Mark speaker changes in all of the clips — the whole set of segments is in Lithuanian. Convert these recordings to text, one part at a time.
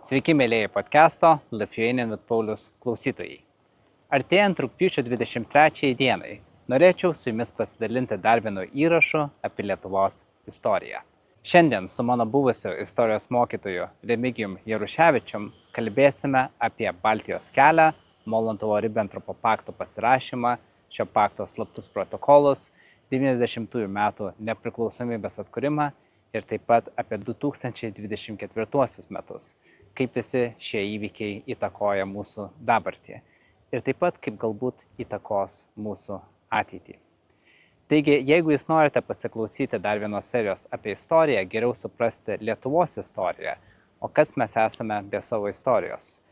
Speaker 1: Sveiki, mėlyje podcast'o Lithuanian with Paulius klausytojai. Artėjant rugpjūčio 23 dienai, norėčiau su jumis pasidalinti dar vienu įrašu apie Lietuvos istoriją. Šiandien su mano buvusiu istorijos mokytoju Remigijum Jaruševičium kalbėsime apie Baltijos kelią, Molotovo-Ribbentropo pakto pasirašymą, šio pakto slaptus protokolus, 90 metų nepriklausomybės atkūrimą ir taip pat apie 2024 metus, kaip visi šie įvykiai įtakoja mūsų dabartį ir taip pat kaip galbūt įtakos mūsų ateitį. Taigi, jeigu jūs norite pasiklausyti dar vienos serijos apie istoriją, geriau suprasti Lietuvos istoriją, o kas mes esame be savo istorijos.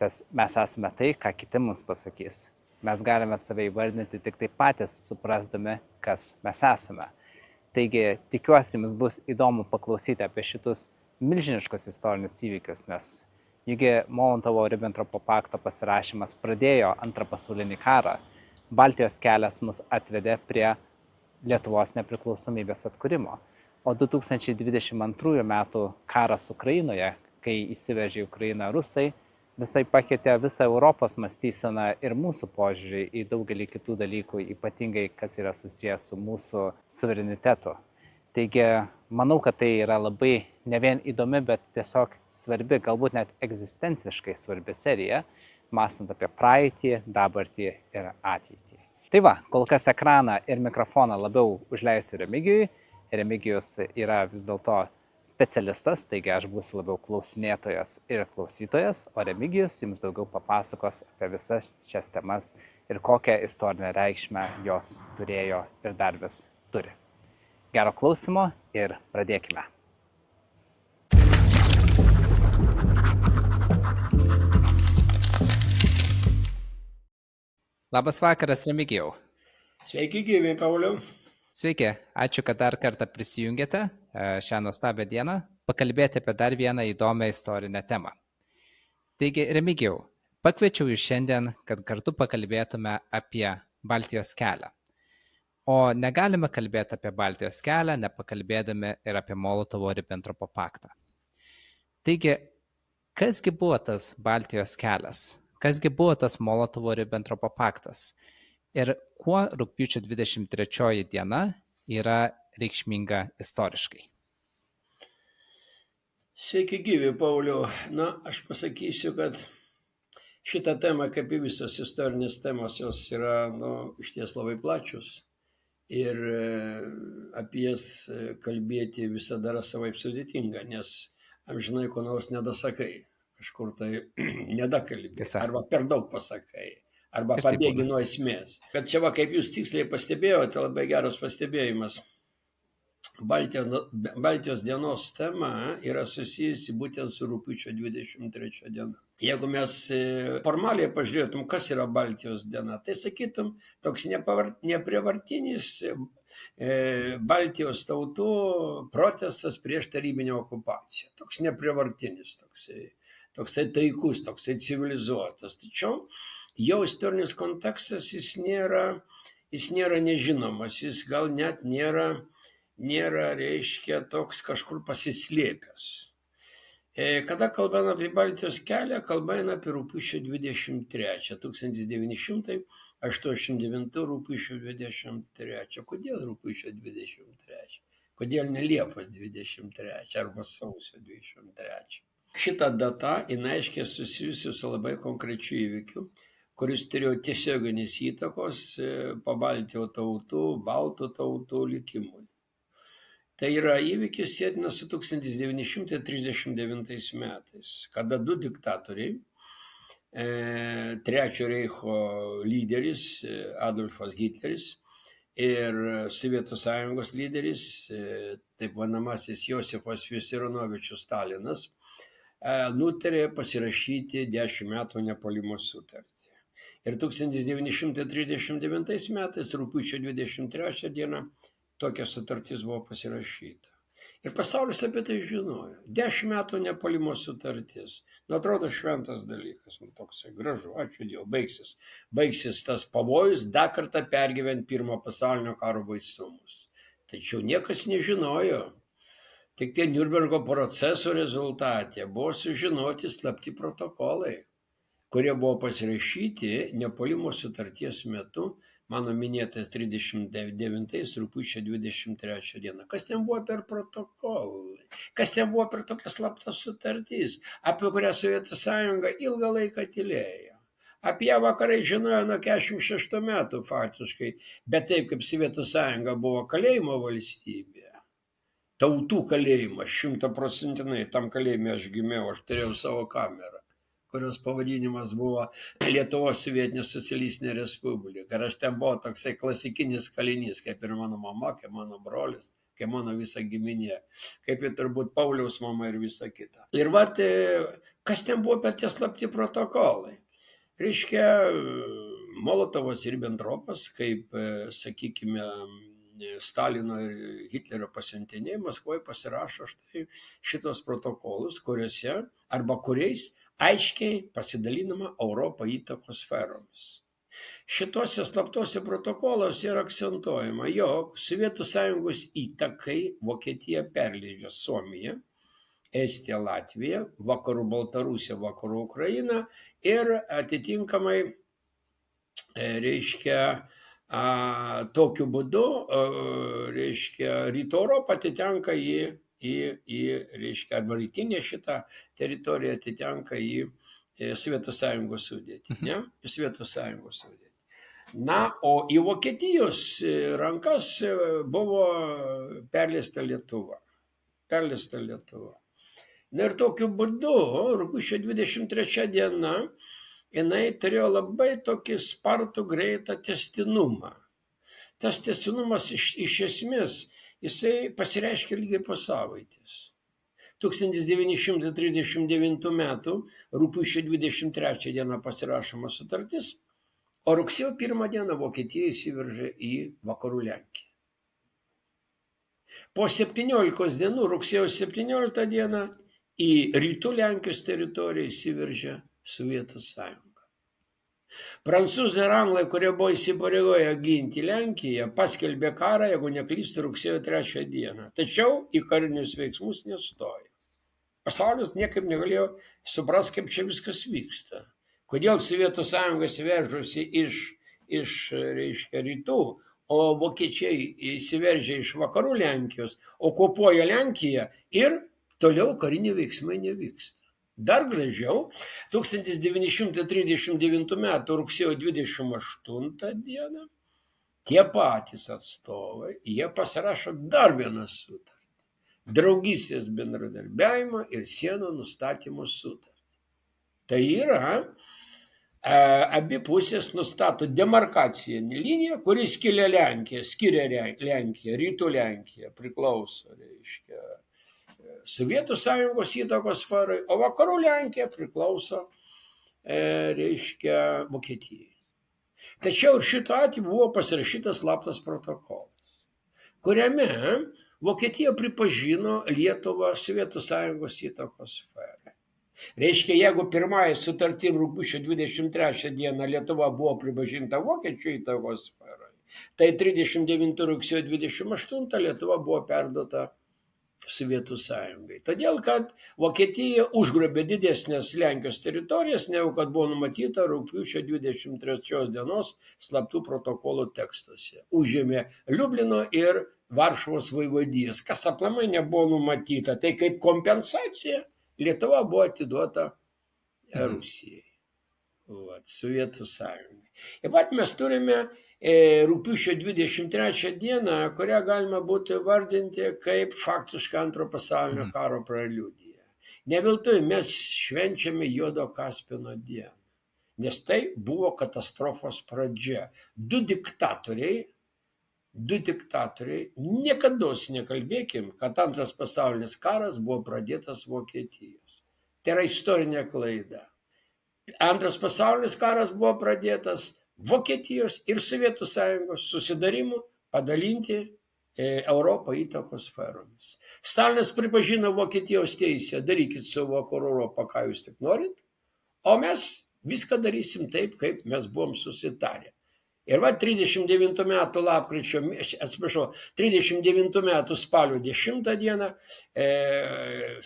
Speaker 1: Mes esame tai, ką kiti mums pasakys. Mes galime save įvardinti tik tai patys, suprasdami, kas mes esame. Taigi, tikiuosi, jums bus įdomu paklausyti apie šitus milžiniškus istorinius įvykius, nes jugi Molotovo-Ribbentropo pakto pasirašymas pradėjo Antrą pasaulinį karą, Baltijos kelias mus atvedė prie Lietuvos nepriklausomybės atkūrimo, o 2022 metų karas Ukrainoje, kai įsiveržė į Ukrainą rusai, visai pakeitė visą Europos mąstyseną ir mūsų požiūrį į daugelį kitų dalykų, ypatingai kas yra susijęs su mūsų suverenitetu. Taigi, manau, kad tai yra labai ne vien įdomi, bet tiesiog svarbi, galbūt net egzistenciškai svarbi serija, mąstant apie praeitį, dabartį ir ateitį. Tai va, kol kas ekraną ir mikrofoną labiau užleisiu Remigijui. Remigijus yra vis dėlto specialistas, taigi aš būsiu labiau klausinėtojas ir klausytojas, o Remigijus jums daugiau papasakos apie visas šias temas ir kokią istorinę reikšmę jos turėjo ir dar vis turi. Gero klausimo ir pradėkime. Labas vakaras, Remigijau.
Speaker 2: Sveiki, gyvi, Pauliau.
Speaker 1: Sveiki, ačiū, kad dar kartą prisijungėte šią nuostabią dieną pakalbėti apie dar vieną įdomią istorinę temą. Taigi, Remigijau, pakviečiau jūs šiandien, kad kartu pakalbėtume apie Baltijos kelią. O negalime kalbėti apie Baltijos kelią, nepakalbėdami ir apie Molotovo-Ribbentropo paktą. Taigi, kasgi buvo tas Baltijos kelias? Kasgi buvo tas Molotovo-Ribbentropo paktas? Ir kuo rugpjūčio 23 diena yra reikšminga istoriškai?
Speaker 2: Sveiki, gyvi, Pauliau. Na, aš pasakysiu, kad šitą temą, kaip ir visos istorinės temos, jos yra, iš ties labai plačios. Ir apie jas kalbėti visada yra savaip sudėtinga, nes amžinai ko nors nedasakai, kažkur tai nedakalbė, arba per daug pasakai, arba pabėgi nuo esmės. Bet čia, kaip jūs tiksliai pastebėjote, labai geras pastebėjimas. Baltijos dienos tema yra susijusi būtent su rugpjūčio 23 diena. Jeigu mes formaliai pažiūrėtum, kas yra Baltijos diena, tai sakytum, toks neprievartinis Baltijos tautų protestas prieš tarybinę okupaciją. Toks neprievartinis, toksai taikus, toksai civilizuotas. Tačiau jo istorinis kontekstas jis nėra nežinomas, jis gal net nėra, reiškia, toks kažkur pasislėpęs. Kada kalbame apie Baltijos kelią, kalbame apie rugpjūčio 23, 1989 rugpjūčio 23. Kodėl rugpjūčio 23? Kodėl ne Liepos 23 arba sausio 23? Šita data, jinai aiškiai susijusi su labai konkrečiu įvykiu, kuris turėjo tiesioginės įtakos Pabaltijo tautų, baltų tautų likimui. Tai yra įvykis sėtinas su 1939 metais, kada du diktatoriai, Trečiojo reicho lyderis Adolfas Hitleris ir Sovietų sąjungos lyderis, taip vadinamasis Josifas Vissarionovičius Stalinas, nutarė pasirašyti 10 metų nepuolimo sutartį. Ir 1939 metais, rugpjūčio 23 dieną, tokia sutartis buvo pasirašyta. Ir pasaulis apie tai žinojo. 10 metų nepuolimo sutartis. Atrodo šventas dalykas. Toksai gražu, ačiū Dievui, baigsis. Baigsis tas pavojus dar kartą pergyventi pirmo pasaulinio karo baisumus. Tačiau niekas nežinojo, Tik tai Niurnbergo proceso rezultate buvo sužinoti slapti protokolai, kurie buvo pasirašyti nepuolimo sutarties metu, mano minėtas 39 rugpjūčio 23 dieną. Kas ten buvo per protokolai? Kas ten buvo per tokia slapta sutartis, apie kurią Sovietų sąjunga ilgą laiką tylėjo? Apie ją vakarai žinojo nuo 46 metų faktiškai, bet taip kaip Sovietų sąjunga buvo kalėjimo valstybė, tautų kalėjimas, 100%, tam kalėjime aš gimiau, aš turėjau savo kamerą, kurios pavadinimas buvo Lietuvos Sovietinė socialistinė respublika. Ir aš ten buvau toksai klasikinis kalinys, kaip ir mano mama, kaip mano brolis, kaip mano visa giminė, kaip ir turbūt Pauliaus mama ir visa kita. Ir vat, kas ten buvo apie tie slapti protokolai? Reiškia, Molotovas ir Ribentropas, kaip, sakykime, Stalino ir Hitlerio pasiuntiniai Maskvoje pasirašo štai šitos protokolus, kuriuose arba kuriais aiškiai pasidalinama Europą įtakos sferomis. Šituose slaptuose protokoluose yra akcentuojama, jog Sovietų sąjungos įtakai Vokietija perleidžia Suomiją, Estiją, Latviją, vakarų Baltarusiją, vakarų Ukrainą ir atitinkamai, reiškia, tokiu būdu, reiškia, Rytų Europą atitenka reiškia, arba rytinė šitą teritoriją atitenka į Sovietų sąjungos sudėtį, ne? Į Sovietų sąjungos sudėtį. Na, o į Vokietijos rankas buvo perleista Lietuva. Perleista Lietuva. Na ir tokiu būdu, rugpjūčio 23 diena, jinai turėjo labai tokį spartų, greitą tęstinumą. Tas tęstinumas iš esmės, jisai pasireiškia lygiai po savaitės. 1939 metų rugpjūčio 23 dieną pasirašoma sutartis, o rugsėjo 1 dieną Vokietija įsiveržė į vakarų Lenkiją. Po 17 dienų, rugsėjo 17 dieną, į rytų Lenkijos teritoriją įsiveržė Sovietų sąjunga. Prancūzai ir anglai, kurie buvo įsipareigoję ginti Lenkiją, paskelbė karą, jeigu neklystu, rugsėjo 3 dieną. Tačiau į karinius veiksmus nestojo. Pasaulis niekaip negalėjo suprasti, kaip čia viskas vyksta. Kodėl Sovietų sąjunga įsiveržusi iš reiškia, rytų, o vokiečiai įsiveržė iš vakarų Lenkijos, okupuoja Lenkiją ir toliau kariniai veiksmai nevyksta. Dar gražiau, 1939 m. rugsėjo 28 dieną tie patys atstovai, jie pasirašo dar vieną sutartį. Draugystės bendradarbiavimo ir sienų nustatymo sutartį. Tai yra, abi pusės nustato demarkacinę liniją, kuri skiria Lenkiją, rytų Lenkiją, priklauso, reiškia, Sovietų sąjungos įtakos sferai, o vakarų Lenkija priklauso, reiškia, Vokietijai. Tačiau ir šito atveju buvo pasirašytas slaptas protokolas, kuriame Vokietija pripažino Lietuvą Sovietų sąjungos įtakos sferai. Reiškia, jeigu pirmąją sutartim rugpjūčio 23 dieną Lietuva buvo pripažinta vokiečių įtakos sferai, tai 39 rugsėjo 28 Lietuva buvo perduota Sovietų sąjungai. Todėl, kad Vokietija užgrobė didesnės Lenkijos teritorijas, negu kad buvo numatyta rugpjūčio 23 dienos slaptų protokolų tekstuose. Užėmė Liublino ir Varšuvos vaivadijas, kas aplamai nebuvo numatyta. Tai kaip kompensacija Lietuva buvo atiduota Rusijai, Sovietų sąjungai. Ir vat mes turime rugpjūčio 23 dieną, kurią galima būtų vardinti kaip faktiškai antro pasaulinio karo preliudiją. Neveltui mes švenčiame Juodo Kaspino dieną, nes tai buvo katastrofos pradžia. Du diktatoriai, niekados nekalbėkim, kad antras pasaulinis karas buvo pradėtas Vokietijos. Tai yra istorinė klaida. Antras pasaulinis karas buvo pradėtas Vokietijos ir Sovietų sąjungos susidarimu padalinti Europą įtakos sferomis. Stalinas pripažino Vokietijos teisę, darykit su vakarų Europą, ką jūs tik norit, o mes viską darysim taip, kaip mes buvom susitarę. Ir va 39 metų lapkričio, atsiprašau, 39 metų spalio 10 dieną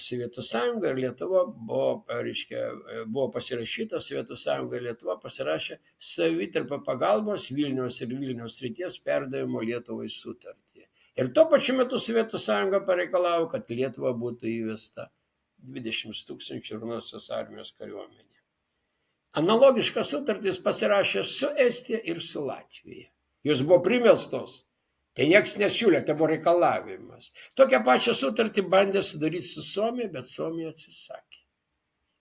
Speaker 2: Sovietų sąjunga ir Lietuva buvo pasirašyta, Sovietų sąjunga ir Lietuva pasirašė savitarpio pagalbos Vilniaus ir Vilniaus srities perdavimo Lietuvai sutartį. Ir tuo pačiu metu Sovietų sąjunga pareikalavo, kad Lietuva būtų įvesta 20 000 Raudonosios armijos kariuomenė. Analogiškas sutartys pasirašė su Estija ir su Latvija. Jos buvo primestos. Tai nieks nesiūlė, tai buvo reikalavimas. Tokią pačią sutartį bandė sudaryti su Suomija, bet Suomija atsisakė.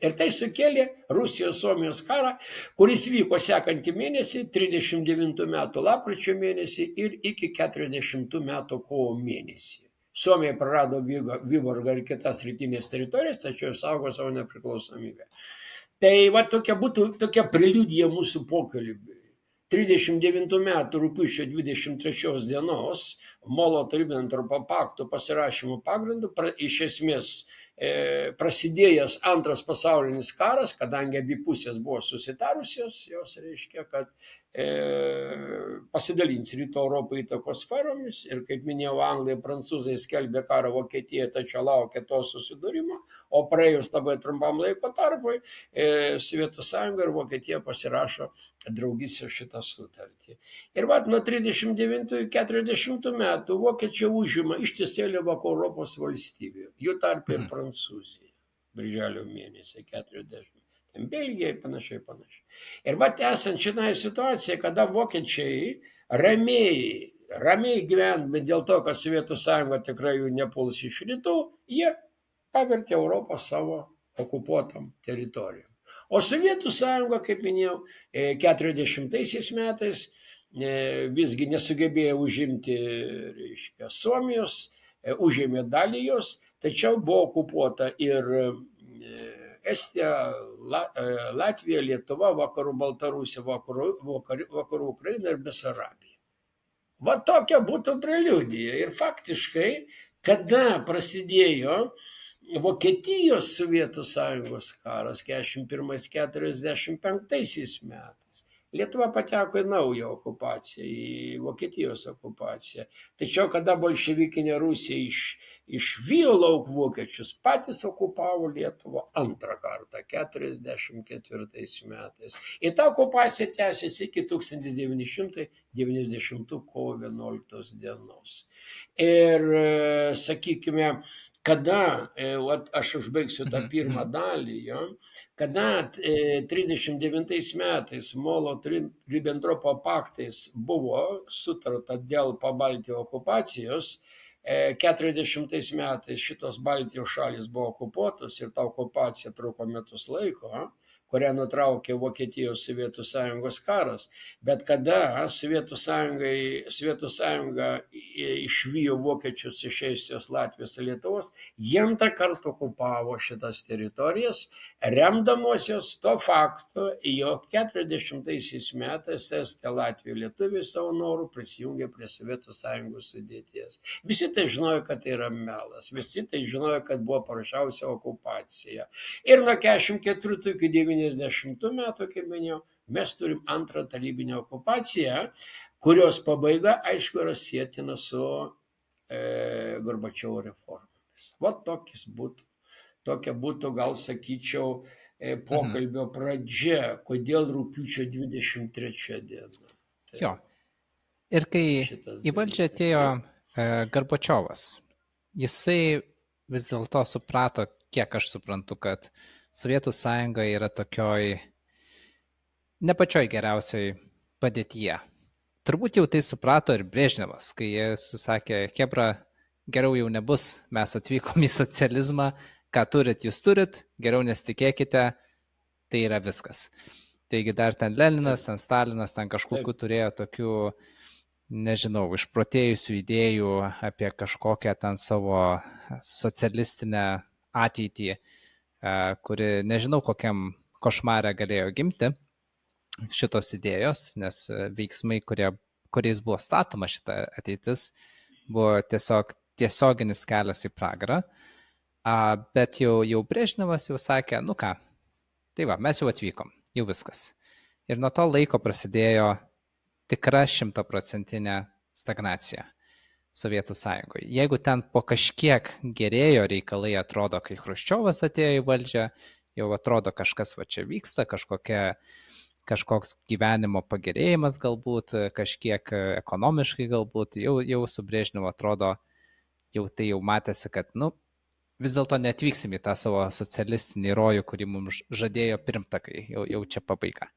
Speaker 2: Ir tai sukėlė Rusijos-Suomijos karą, kuris vyko sekantį mėnesį, 39 metų lapkričio mėnesį ir iki 40 metų kovo mėnesį. Suomija prarado Vyborgą ir kitas rytinės teritorijas, tačiau saugo savo nepriklausomybę. Tai va tokia preliudija mūsų pokalbiui. 39 metų rugpjūčio 23 dienos Molotovo-Ribentropo pakto pasirašymo pagrindu iš esmės prasidėjęs Antras pasaulinis karas, kadangi abi pusės buvo susitarusios, jos reiškia, kad pasidalins Rytų Europą įtakos sferomis ir, kaip minėjau, Anglai, Prancūzai skelbė karą Vokietijai, tačiau laukia to susidūrimo, o praėjus labai trumpam laiko tarpui Sovietų sąjunga ir Vokietija pasirašo draugystės šitą sutartį. Ir vat nuo 39 iki 40 metų vokiečiai užima ištisėlį Vakarų Europos valstybių, jų tarp ir Prancūzija, birželio mėnesį 40. Belgija ir panašiai. Ir vat esant šitai situacijai, kada vokiečiai ramiai gyvendami dėl to, kad Sovietų sąjunga tikrai jų nepuls iš rytų, jie pavertė Europą savo okupuotam teritorijom. O Sovietų sąjunga, kaip minėjau, 40 metais visgi nesugebėjo užimti, reiškia, Suomijos, užėmė dalį jos, tačiau buvo okupuota ir Estija, Latvija, Lietuva, vakarų Baltarusija, vakarų Ukraina ir Besarabija. Va tokia būtų preliudija. Ir faktiškai, kada prasidėjo Vokietijos Sovietų sąjungos karas 41-45 metais, Lietuva pateko į naują okupaciją, į Vokietijos okupaciją. Tačiau, kada bolševikinė Rusija išvijo lauk vokiečius, patys okupavo Lietuvą antrą kartą, 44 metais. Ir ta okupacija tęsėsi iki 1990 kovo 11 dienos. Ir, sakykime, kada, aš užbaigsiu tą pirmą dalį, kada 39 metais Molotovo-Ribentropo paktais buvo sutarta dėl Pabaltijo okupacijos, 40 metais šitos Baltijos šalis buvo okupuotos ir ta okupacija truko metus laiko, kurią nutraukė Vokietijos Sovietų sąjungos karas. Bet kada Sovietų sąjunga išvijo vokiečius iš Estijos, Latvijos ir Lietuvos, jie antrą kartą okupavo šitas teritorijas, remdamosios to fakto, jog 40 metais Estija, Latvija, Lietuviai savo norų prisijungė prie Sovietų sąjungos sudėties. Visi tai žinojo, kad tai yra melas, visi tai žinojo, kad buvo paprasčiausia okupacija. Ir nuo 44 iki 90 metų, kaip minėjau, mes turim antrą tarybinę okupaciją, kurios pabaiga, aišku, yra sietina su Gorbačiovo reformomis. Va tokia būtų, gal sakyčiau, pokalbio pradžia, kodėl rugpjūčio 23 diena.
Speaker 1: Jo. Ir kai į valdžią atėjo Gorbačiovas, jisai vis dėlto suprato, kiek aš suprantu, kad Sovietų sąjunga yra tokioj ne pačioj geriausioj padėtyje. Turbūt jau tai suprato ir Brežnevas, kai jis sakė, chebra, geriau jau nebus, mes atvykom į socializmą, ką turit, jūs turit, geriau nesitikėkite, tai yra viskas. Taigi dar ten Leninas, ten Stalinas, ten kažkokiu turėjo tokių, nežinau, išprotėjusių idėjų apie kažkokią ten savo socialistinę ateitį, kuri nežinau kokiam košmarė galėjo gimti šitos idėjos, nes veiksmai, kuriais buvo statoma šita ateitis, buvo tiesioginis kelias į pragarą, bet jau Brežnevas jau sakė, nu ką, tai va, mes jau atvykom, jau viskas. Ir nuo to laiko prasidėjo tikra 100% stagnacija Sovietų sąjungoje. Jeigu ten po kažkiek gerėjo reikalai, atrodo, kai Chruščiovas atėjo į valdžią, jau atrodo kažkas va čia vyksta, kažkoks gyvenimo pagerėjimas galbūt, kažkiek ekonomiškai galbūt, jau su Brežnevu atrodo, jau tai jau matėsi, kad, vis dėlto neatvyksim į tą savo socialistinį rojų, kurį mums žadėjo pirmtakai, jau čia pabaiga.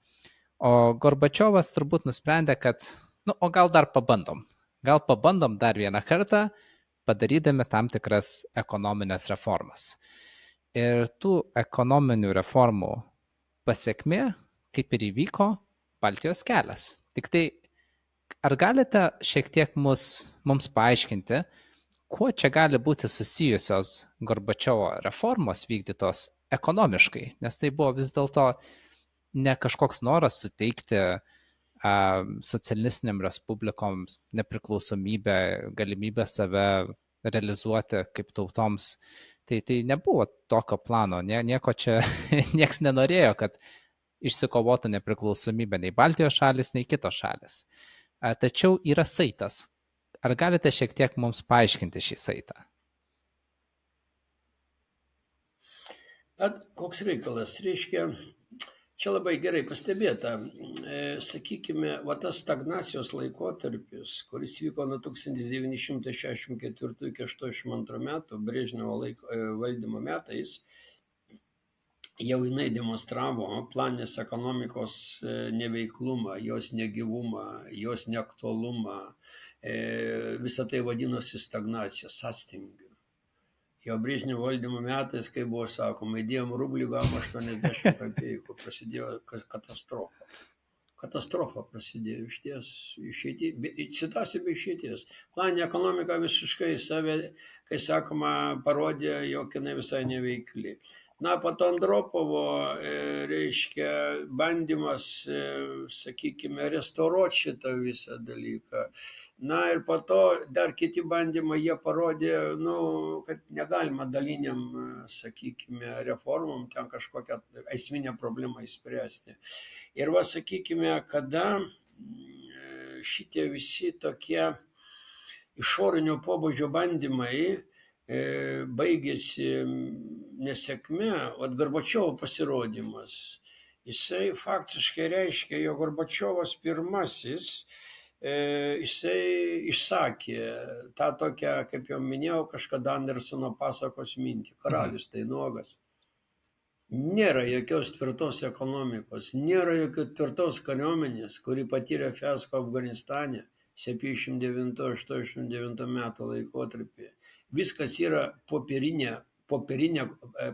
Speaker 1: O Gorbačiovas turbūt nusprendė, kad, o gal dar pabandom. Gal pabandom dar vieną kartą, padarydami tam tikras ekonominės reformas. Ir tų ekonominių reformų pasiekmė, kaip ir įvyko, Baltijos kelias. Tik tai, ar galite šiek tiek mums paaiškinti, kuo čia gali būti susijusios Gorbačiovo reformos vykdytos ekonomiškai? Nes tai buvo vis dėlto ne kažkoks noras suteikti socialistiniam respublikoms nepriklausomybę, galimybę save realizuoti kaip tautoms. Tai nebuvo tokio plano, nieko čia nieks nenorėjo, kad išsikovotų nepriklausomybę nei Baltijos šalis, nei kitos šalis. Tačiau yra saitas. Ar galite šiek tiek mums paaiškinti šį saitą?
Speaker 2: Koks reikalas? Reiškia, čia labai gerai pastebėta. Sakykime, tas stagnacijos laikotarpis, kuris vyko nuo 1964 iki 1982 metų, Brežnevo valdymo metais, jau jinai demonstravo planinės ekonomikos neveiklumą, jos negyvumą, jos neaktualumą. Visą tai vadinosi stagnacija, sąstingiu. Jau Brežnevo valdymo metais, kai buvo sakoma, įdėjom rublį, gavom 80 kopeikų, prasidėjo katastrofa. Katastrofa prasidėjo, situacija be išeities. Planinė ekonomika visiškai save, kai sakoma, parodė, jog jinai visai neveikli. Po to Andropovo, reiškia, bandymas, sakykime, restauruoti šitą visą dalyką. Ir po to dar kiti bandymai, jie parodė, kad negalima daliniam, sakykime, reformom ten kažkokią esminę problemą įspręsti. Ir sakykime, kada šitie visi tokie išorinio pobūdžio bandymai baigėsi nesėkme, Gorbačiovo pasirodymas, jisai faktiškai reiškia, jog Gorbačiovas pirmasis, jisai išsakė tą tokią, kaip jau minėjau, kažkada Andersono pasakos mintį, karalius tai nuogas. Nėra jokios tvirtos ekonomikos, nėra jokios tvirtos kariuomenės, kuri patyrė fiasko Afganistane 79-89 metų laikotarpyje. Viskas yra popierinė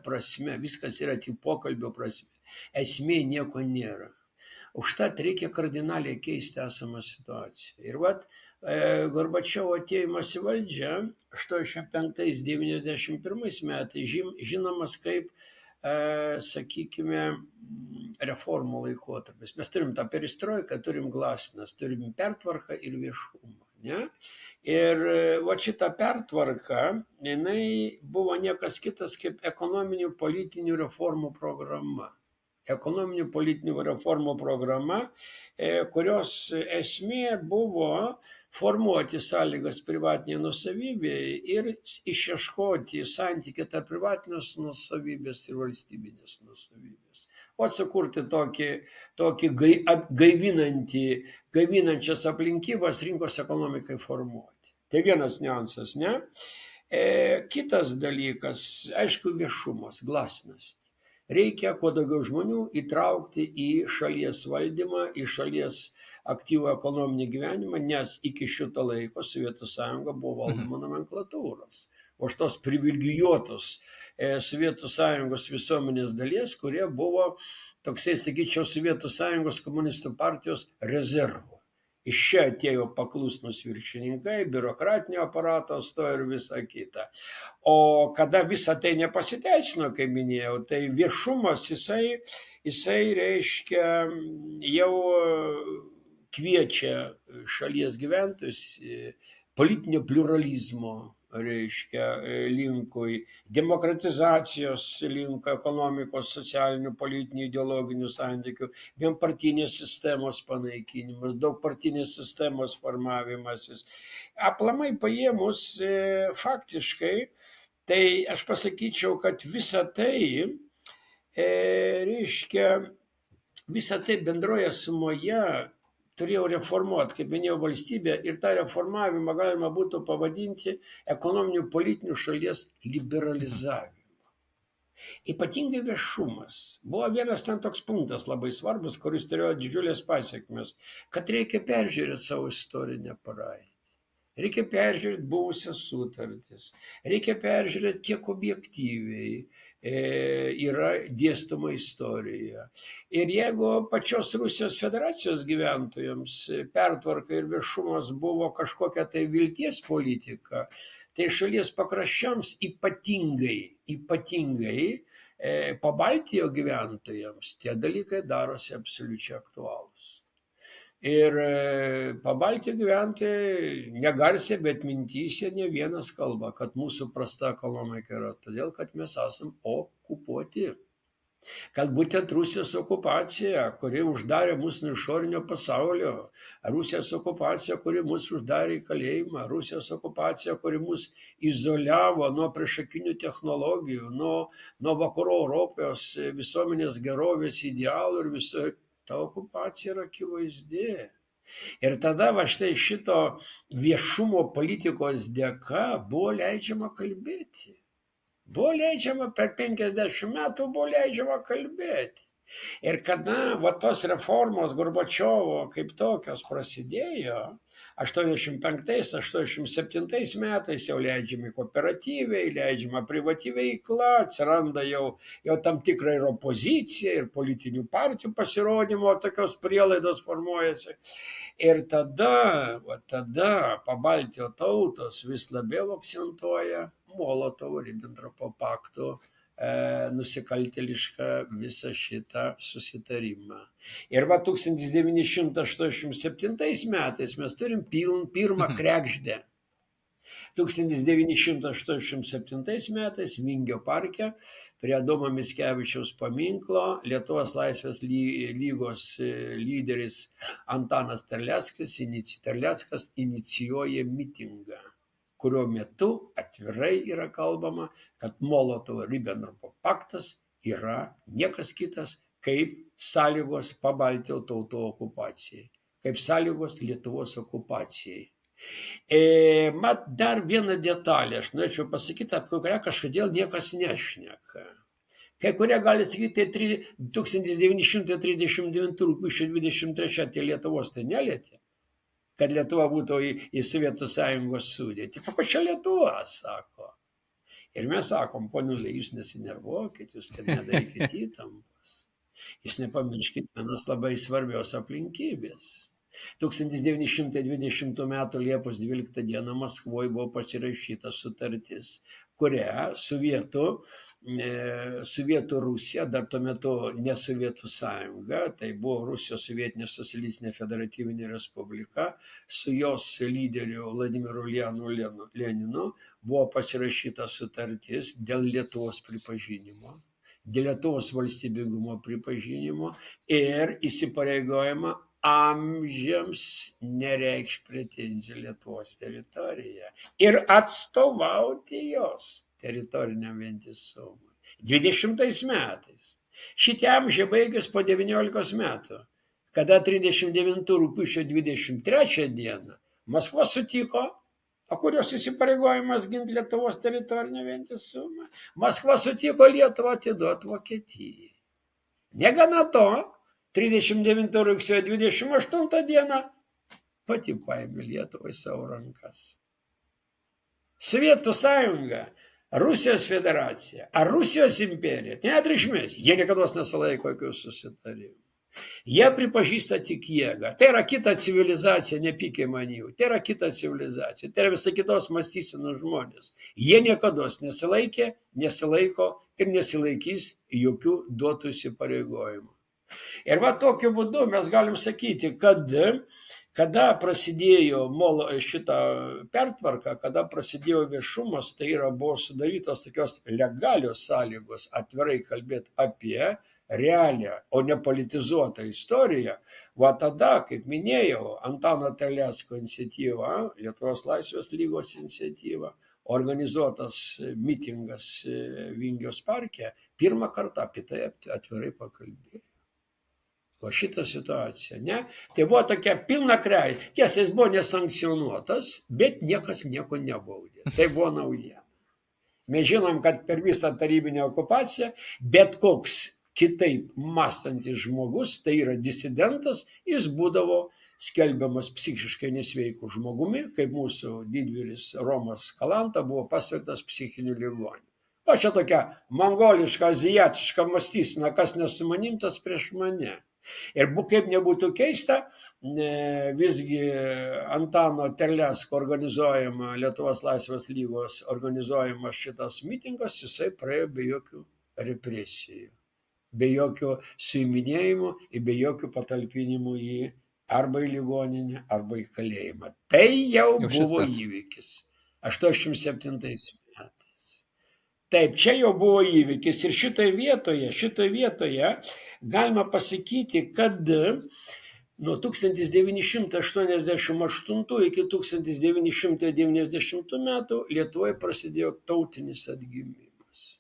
Speaker 2: prasme, viskas yra tik pokalbio prasme. Esmė nieko nėra. Užtat reikia kardinaliai keisti esamą situaciją. Ir Gorbačiovo atėjimas į valdžią 85-91 metais žinomas kaip, sakykime, reformų laikotarpis. Mes turim tą perestroiką, turim glasnost, turim pertvarką ir viešumą. Ne? Ir šita pertvarka, jinai buvo niekas kitas kaip ekonominių politinių reformų programa. Ekonominių politinių reformų programa, kurios esmė buvo formuoti sąlygas privatiniai nuosavybei ir išieškoti santykį tarp privatinės nuosavybės ir valstybinės nuosavybės. Sukurti tokį gaivinančias aplinkybas rinkos ekonomikai formuoti. Tai vienas niuansas, ne? Kitas dalykas, aišku, viešumas, glasnost. Reikia kuo daugiau žmonių įtraukti į šalies valdymą, į šalies aktyvų ekonominį gyvenimą, nes iki šito laiko Sovietų sąjunga buvo valdoma nomenklatūros. O šitos privilegijuotos Sovietų sąjungos visuomenės dalies, kurie buvo, toksai, sakyčiau, Sovietų sąjungos komunistų partijos rezervų. Iš čia atėjo paklusnus viršininkai, biurokratinio aparato stojo ir visa kita. O kada visa tai nepasiteisino, kaip minėjau, tai viešumas jisai reiškia jau kviečia šalies gyventojus politinio pluralizmo reiškia, linkui, demokratizacijos link ekonomikos, socialinių, politinių, ideologinių santykių, vienpartinės sistemos panaikinimas, daugpartinės sistemos formavimasis. Aplamai paėmus faktiškai, tai aš pasakyčiau, kad visa tai, reiškia, visa tai bendroje sumoje turėjau reformuoti, kaip minėjau, valstybę ir tą reformavimą galima būtų pavadinti ekonominių politinių šalies liberalizavimu. Ypatingai viešumas. Buvo vienas ten toks punktas labai svarbus, kuris turėjo didžiulės pasiekmes, kad reikia peržiūrėti savo istorinę praeitį. Reikia peržiūrėti buvusias sutartis. Reikia peržiūrėti, kiek objektyviai yra dėstoma istorija. Ir jeigu pačios Rusijos federacijos gyventojams pertvarka ir viešumas buvo kažkokia tai vilties politika, tai šalies pakraščiams ypatingai Pabaltijo gyventojams tie dalykai darosi absoliučiai aktualūs. Ir Pabaltijo gyventojai negarsiai, bet mintyse ne vienas kalba, kad mūsų prasta ekonomika yra todėl, kad mes esam okupuoti. Kad būtent Rusijos okupacija, kuri uždarė mus nuo išorinio pasaulio, Rusijos okupacija, kuri mus uždarė į kalėjimą, Rusijos okupacija, kuri mus izoliavo nuo priešakinių technologijų, nuo vakarų Europos visuomenės gerovės idealų ir viso. Ta okupacija yra akivaizdi. Ir tada va štai šito viešumo politikos dėka buvo leidžiama kalbėti. Buvo leidžiama per 50 metų, buvo leidžiama kalbėti. Ir kada va tos reformos Gorbačiovo kaip tokios prasidėjo, 85-87 metais jau leidžiami kooperatyviai, leidžiama privati veikla, atsiranda jau tam tikra ir opozicija, ir politinių partijų pasirodymo, tokios prielaidos formuojasi. Ir tada Pabaltijo tautos vis labiau akcentuoja Molotovo-Ribentropo pakto nusikaltėlišką visą šitą susitarimą. Ir va 1987 metais mes turim pirmą kregždę. 1987 metais Vingio parke prie Adomo Mickevičiaus paminklo Lietuvos laisvės lygos lyderis Antanas Terleckas inicijuoja mitingą, kurio metu atvirai yra kalbama, kad Molotovo-Ribentropo paktas yra niekas kitas kaip sąlygos Pabaltijo tautų okupacijai, kaip sąlygos Lietuvos okupacijai. Mat, dar vieną detalę aš norėčiau pasakyti, apie kurią kažkodėl niekas nešneka. Kai kurie gali sakyti, tai 1939 rugpjūčio 23 tai Lietuvos tai nelietė, kad Lietuva būtų į Sovietų Sąjungos sudėtį. Ta pačia Lietuva, sako. Ir mes sakom, ponulė, jūs nesinervuokit, jūs ten nedarykit įtampos. Jūs nepamirškit vienos labai svarbios aplinkybės. 1920 m. Liepos 12 d. Maskvoje buvo pasirašyta sutartis, kuria Sovietų Rusija, dar tuo metu ne Sovietų Sąjunga, tai buvo Rusijos sovietinė socialistinė federatyvinė respublika, su jos lyderiu Vladimiru Leninu buvo pasirašyta sutartis dėl Lietuvos pripažinimo, dėl Lietuvos valstybingumo pripažinimo ir įsipareigojama amžiams nereikš pretenzijų Lietuvos teritoriją ir atstovauti jos teritoriniam vientisumui. 20 metais. Šitie amžiai baigės po 19 metų, kada 39 rugpjūčio 23 dieną Maskva sutiko, o kurios įsipareigojimas ginti Lietuvos teritorinį vientisumą, Maskva sutiko Lietuvą atiduoti Vokietijai. Negana to, 39 rugsėjo 28 dieną pati paėmė Lietuvą į savo rankas. Sovietų Sąjunga, Rusijos federacija ar Rusijos imperija, tai net reikšmės, jie niekada nesilaiko jokių susitarimų. Jie pripažįsta tik jėgą. Tai yra kita civilizacija, nepykė man jų. Tai yra kita civilizacija, tai yra visai kitos mąstysenos žmonės. Jie niekada nesilaikė, nesilaiko ir nesilaikys jokių duotų įsipareigojimų. Ir va tokiu būdu mes galim sakyti, kad Kada prasidėjo šitą pertvarką, kada prasidėjo viešumas, tai buvo sudarytos tokios legalios sąlygos atvirai kalbėti apie realią, o ne politizuotą istoriją. Va tada, kaip minėjau, Antano Terlecko iniciatyva, Lietuvos Laisvės lygos iniciatyva, organizuotas mitingas Vingio parke, pirmą kartą apie tai atvirai pakalbėjo. O šitą situaciją, ne? Tai buvo tokia pilna kreivė. Tiesa, jis buvo nesankcionuotas, bet niekas nieko nebaudė. Tai buvo naujiena. Mes žinom, kad per visą tarybinę okupaciją bet koks kitaip mąstantis žmogus, tai yra disidentas, jis būdavo skelbiamas psichiškai nesveikų žmogumi, kaip mūsų didvyris Romas Kalanta buvo pasveiktas psichiniu ligoniu. O čia tokia mongoliška, azijietiška mąstysena, kas nesu manim, tas prieš mane. Ir kaip nebūtų keista, visgi Antano Terlecko organizuojama, Lietuvos Laisvės lygos organizuojamas šitas mitingas, jisai praėjo be jokių represijų, be jokių suiminėjimų ir be jokių patalpinimų į arba į ligoninę, arba į kalėjimą. Tai jau buvo įvykis 87 metais. Taip, čia jau buvo įvykis ir šitoje vietoje galima pasakyti, kad nuo 1988 iki 1990 metų Lietuvoje prasidėjo tautinis atgimimas.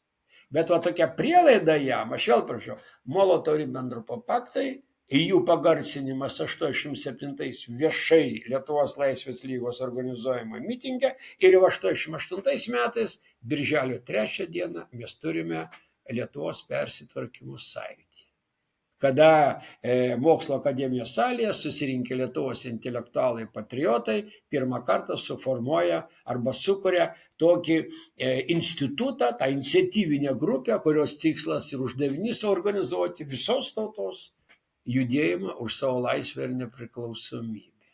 Speaker 2: Bet va tokia prielaida jam, aš vėl prašau, Molotovo-Ribentropo paktai, jų pagarsinimas 87 viešai Lietuvos Laisvės lygos organizuojama mitinge ir jau 88 metais, birželio 3 dieną, mes turime Lietuvos persitvarkymo sąjūdį. Kada Mokslo akademijos salėje susirinkę Lietuvos intelektualai patriotai pirmą kartą suformuoja arba sukuria tokį institutą, tą iniciatyvinę grupę, kurios tikslas ir uždavinys organizuoti visos tautos judėjimą už savo laisvę ir nepriklausomybę.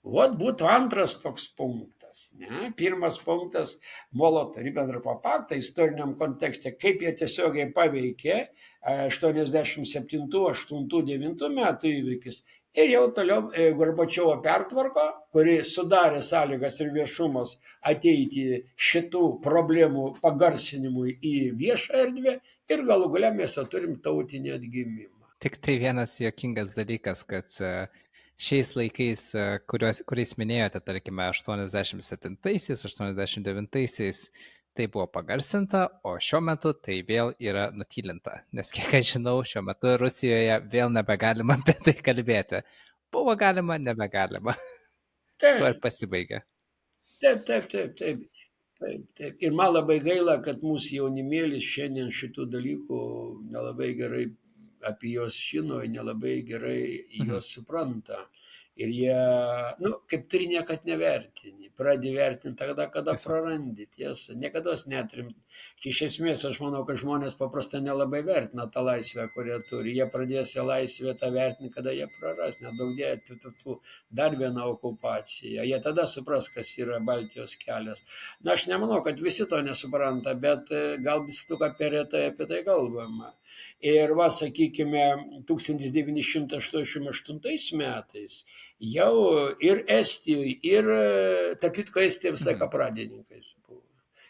Speaker 2: Vat būtų antras toks punktas. Ne? Pirmas punktas Molotovo-Ribentropo paktą istoriniam kontekste, kaip jie tiesiogiai paveikė 87, 8, 9 metų įvykis. Ir jau toliau Gorbačiovo pertvarka, kuri sudarė sąlygas ir viešumas ateiti šitų problemų pagarsinimui į viešą erdvę ir galų gale mes turim tautinį atgimimą.
Speaker 1: Tik tai vienas juokingas dalykas, kad šiais laikais, kuriais minėjote, tarkime, 87-aisiais, 89-aisiais, tai buvo pagarsinta, o šiuo metu tai vėl yra nutylinta. Nes kiek aš žinau, šiuo metu Rusijoje vėl nebegalima apie tai kalbėti. Buvo galima, nebegalima. Tuo ir pasibaigė.
Speaker 2: Taip. Ir man labai gaila, kad mūsų jaunimėlis šiandien šitų dalykų nelabai gerai apie juos žino, nelabai gerai juos supranta. Ir jie, kaip turi niekad nevertini. Pradedi vertinti tada, kada prarandi. Tiesa, niekada netrimti. Iš esmės, aš manau, kad žmonės paprastai nelabai vertina tą laisvę, kurią turi. Jie pradės laisvę tą vertinti, kada jie praras. Nedaug dėtų dar vieną okupaciją. Jie tada supras, kas yra Baltijos kelias. Aš nemanau, kad visi to nesupranta, bet gal vis tik apie retai apie tai galvojama. Ir sakykime, 1988 metais jau ir Estijoje, ir tarp kitko Estija visą laiką pradininkais buvo.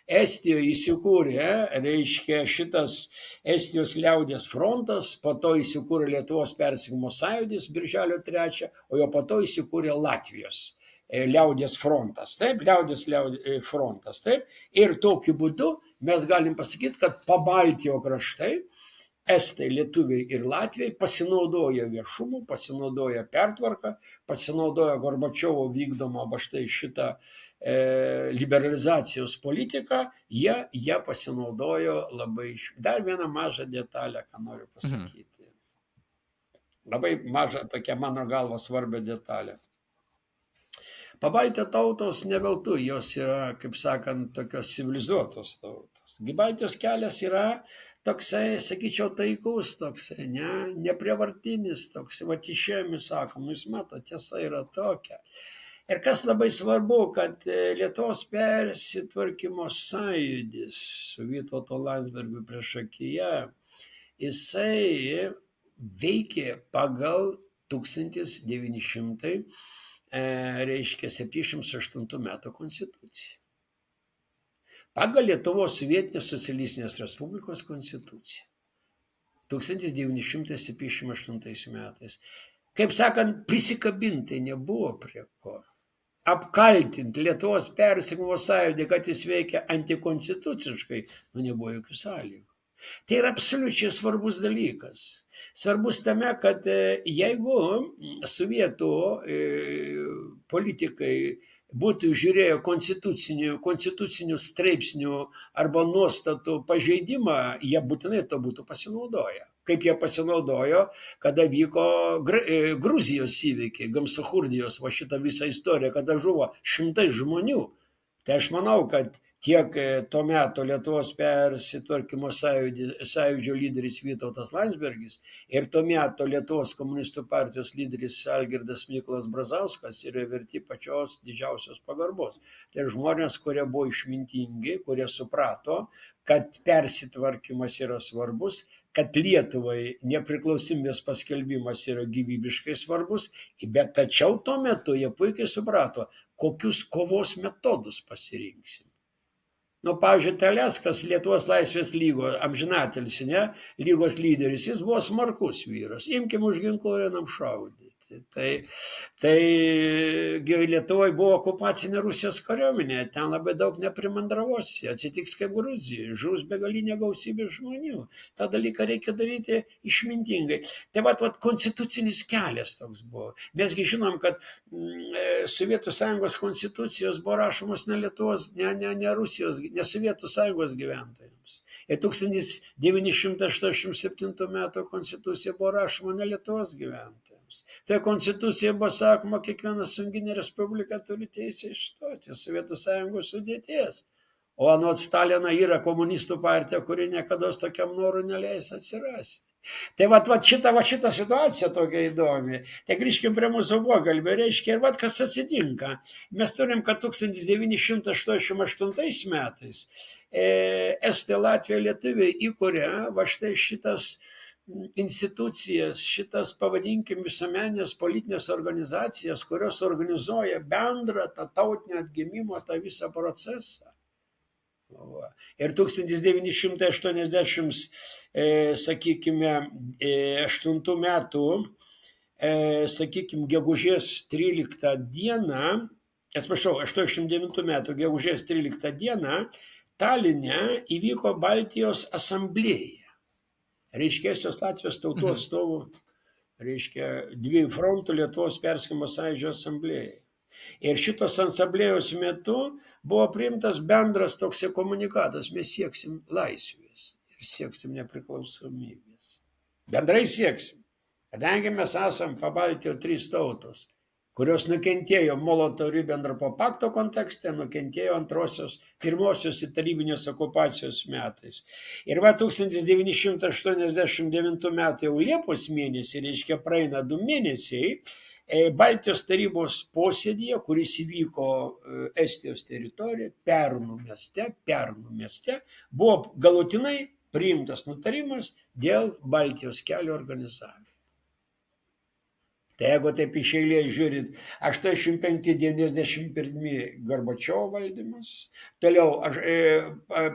Speaker 2: Estijoje įsikūrė, reiškia, šitas Estijos liaudies frontas, po to įsikūrė Lietuvos persekiojimo sąjūdis birželio 3, o jo po to įsikūrė Latvijos liaudies frontas, taip, liaudies frontas, taip. Ir tokiu būdu mes galim pasakyti, kad Pabaltijo kraštai, Estai, lietuviai ir latviai pasinaudoja viešumu, pasinaudoja pertvarką, pasinaudoja Gorbačiovo vykdomą štai šitą liberalizacijos politiką, jie pasinaudojo labai. Dar vieną mažą detalę, ką noriu pasakyti. Labai mažą, tokia mano galva svarbia detalė. Pabaltijo tautos ne veltui, jos yra, kaip sakant, tokios civilizuotos tautos. Baltijos kelias yra toksai, sakyčiau, taikus, toksai, neprievartinis, toksai, va išėjomis sakom, jūs mato, tiesa yra tokia. Ir kas labai svarbu, kad Lietuvos persitvarkymo sąjūdis su Vytautu Landsbergiu priešakyje, jisai veikė pagal 1900 reiškia 78 metų konstituciją. Pagal Lietuvos sovietinės socialistinės respublikos konstituciją. 1978 metais. Kaip sakant, prisikabinti nebuvo prie ko. Apkaltinti Lietuvos persikimo sąjūdį, kad jis veikia antikonstituciškai, nebuvo jokių sąlygų. Tai yra absoliučiai svarbus dalykas. Svarbus tame, kad jeigu sovietų politikai būtų žiūrėjo konstitucinių straipsnių arba nuostatų pažeidimą, jie būtinai to būtų pasinaudoję. Kaip jie pasinaudojo, kada vyko Gruzijos įvykiai, Gamsachurdijos, va šitą visą istoriją, kada žuvo šimtai žmonių. Tai aš manau, kad tiek to meto Lietuvos persitvarkymo sąjūdžio lyderis Vytautas Landsbergis ir to meto Lietuvos komunistų partijos lyderis Algirdas Mykolas Brazauskas yra verti pačios didžiausios pagarbos. Tai žmonės, kurie buvo išmintingi, kurie suprato, kad persitvarkymas yra svarbus, kad Lietuvai nepriklausomybės paskelbimas yra gyvybiškai svarbus, bet tačiau tuo metu jie puikiai suprato, kokius kovos metodus pasirinksim. Pavyzdžiui, Teleskas, Lietuvos laisvės lygos, amžinatelis, lygos lyderis, jis buvo smarkus vyras. Imkim už ginklų ir einam šaudyti. Tai Lietuvoje buvo okupacinė Rusijos kariuomenė, ten labai daug neprimandravosi, atsitiks kaip Gruzijai, žus begalinė gausybė žmonių. Ta dalyką reikia daryti išmintingai. Tai vat konstitucinis kelias toks buvo. Mesgi žinom, kad Sovietų sąjungos konstitucijos buvo rašomos ne Lietuvos, ne Rusijos, ne Sovietų sąjungos gyventojams. Ir 1987 metų konstitucija buvo rašoma ne Lietuvos gyventojams. Tai konstitucija buvo sakoma, kiekviena sąjunginė respublika turi teisę išstoti Sovietų sąjungos sudėties. O anot Stalino yra komunistų partija, kuri niekada tokiam norui neleis atsirasti. Tai šita situacija tokia įdomi. Tai grįžkim prie mūsų pokalbio, reiškia, ir kas atsitinka. Mes turim, kad 1988 metais Estija, Latvija, Lietuviai įkuria štai šitas institucijas, šitas, pavadinkim, visuomeninės politinės organizacijas, kurios organizuoja bendrą tą tautinio atgimimo, tą visą procesą. Ir 1980, sakykime, 8 metų, sakykime, gegužės 13 dieną, 89 metų gegužės 13 dieną, Taline įvyko Baltijos asamblėja. Reiškia, Estijos Latvijos tautų atstovų, reiškia, 2 frontų Lietuvos persikimo sąjūdžio asamblėjai. Ir šitos asamblėjos metu buvo priimtas bendras toks komunikatas: mes sieksim laisvės ir sieksim nepriklausomybės. Bendrai sieksim, kadangi mes esam Pabaltijo 3 tautos, kurios nukentėjo Molotovo-Ribentropo pakto kontekste, nukentėjo pirmosios tarybinės okupacijos metais. Ir 1989 metų jau Liepos mėnesį, reiškia, praeina 2 mėnesiai, Baltijos tarybos posėdyje, kuris įvyko Estijos teritorijoje, Pärnu mieste, buvo galutinai priimtas nutarimas dėl Baltijos kelio organizavimo. Tai jeigu taip iš eilės žiūrint, 85-91 Gorbačiovo valdymas, toliau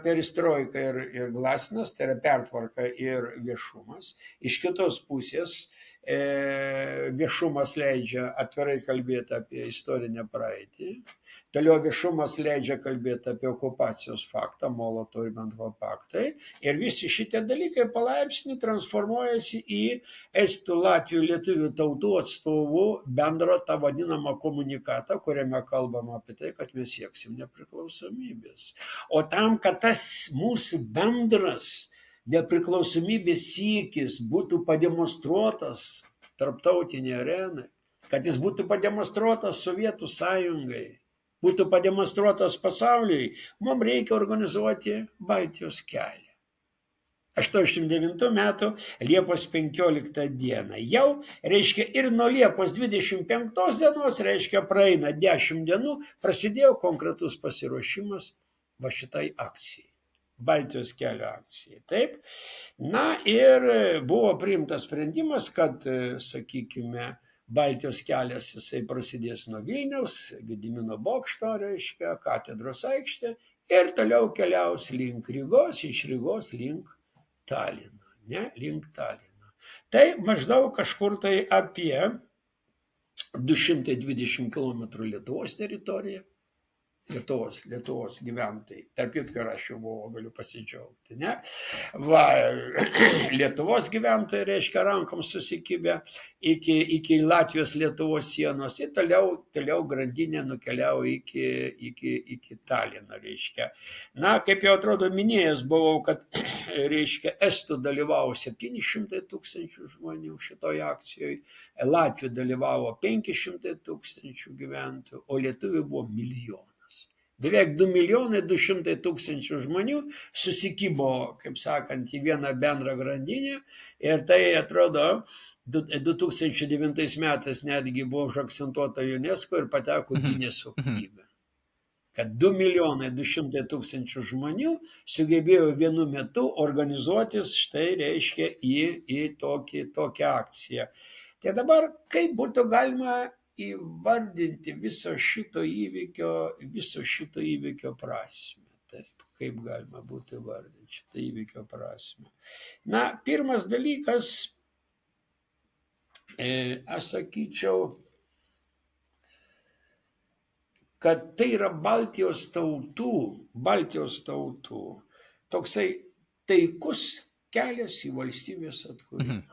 Speaker 2: perestroika ir glasnost, tai yra pertvarka ir viešumas. Iš kitos pusės viešumas leidžia atvirai kalbėti apie istorinę praeitį, toliau viešumas leidžia kalbėti apie okupacijos faktą, Molotovo-Ribentropo paktai, ir visi šitie dalykai palaipsniui transformuojasi į Estų, Latvių, Lietuvių tautų atstovų bendrą tą vadinamą komunikatą, kuriame kalbama apie tai, kad mes sieksim nepriklausomybės. O tam, kad tas mūsų bendras nepriklausomybės siekis būtų pademonstruotas tarptautinėje arenai, kad jis būtų pademonstruotas Sovietų sąjungai, būtų pademonstruotas pasauliui, mums reikia organizuoti Baltijos kelią. 89 metų Liepos 15 dieną. Jau, reiškia, ir nuo Liepos 25 dienos, reiškia, praeina 10 dienų, prasidėjo konkretus pasiruošimas šitai akcijai. Baltijos kelio akcijai. Taip. Na ir buvo priimtas sprendimas, kad, sakykime, Baltijos kelias jisai prasidės nuo Vilniaus, Gedimino bokšto, reiškia, katedros aikštė ir toliau keliaus link Rygos, iš Rygos link Talino, ne, link Talino. Tai maždaug kažkur tai apie 220 km Lietuvos teritorija. Lietuvos gyventojai. Tarp kitko, aš jau buvau, galiu pasidžiaugti, ne? Va, Lietuvos gyventojai, reiškia, rankom susikibę iki Latvijos Lietuvos sienos ir toliau grandinė nukeliavo iki Talino, reiškia. Na, kaip jau atrodo minėjęs buvau, kad, reiškia, estų dalyvavo 700 tūkstančių žmonių šitoje akcijoje, Latvijų dalyvavo 500 tūkstančių gyventojų, o lietuvių buvo milijonas. Beveik 2 200 000 žmonių susikibo, kaip sakant, į vieną bendrą grandinę ir tai atrodo 2009 metais netgi buvo užakcentuota UNESCO ir pateko Gineso knygą. Kad 2 200 000 žmonių sugebėjo vienu metu organizuotis, štai reiškia, į tokią akciją. Tai dabar kaip būtų galima įvardinti viso šito įvykio prasmę. Taip, kaip galima būtų įvardinti šitą įvykio prasmę. Na, pirmas dalykas, aš sakyčiau, kad tai yra Baltijos tautų toksai taikus kelias į valstybės atkūrimą.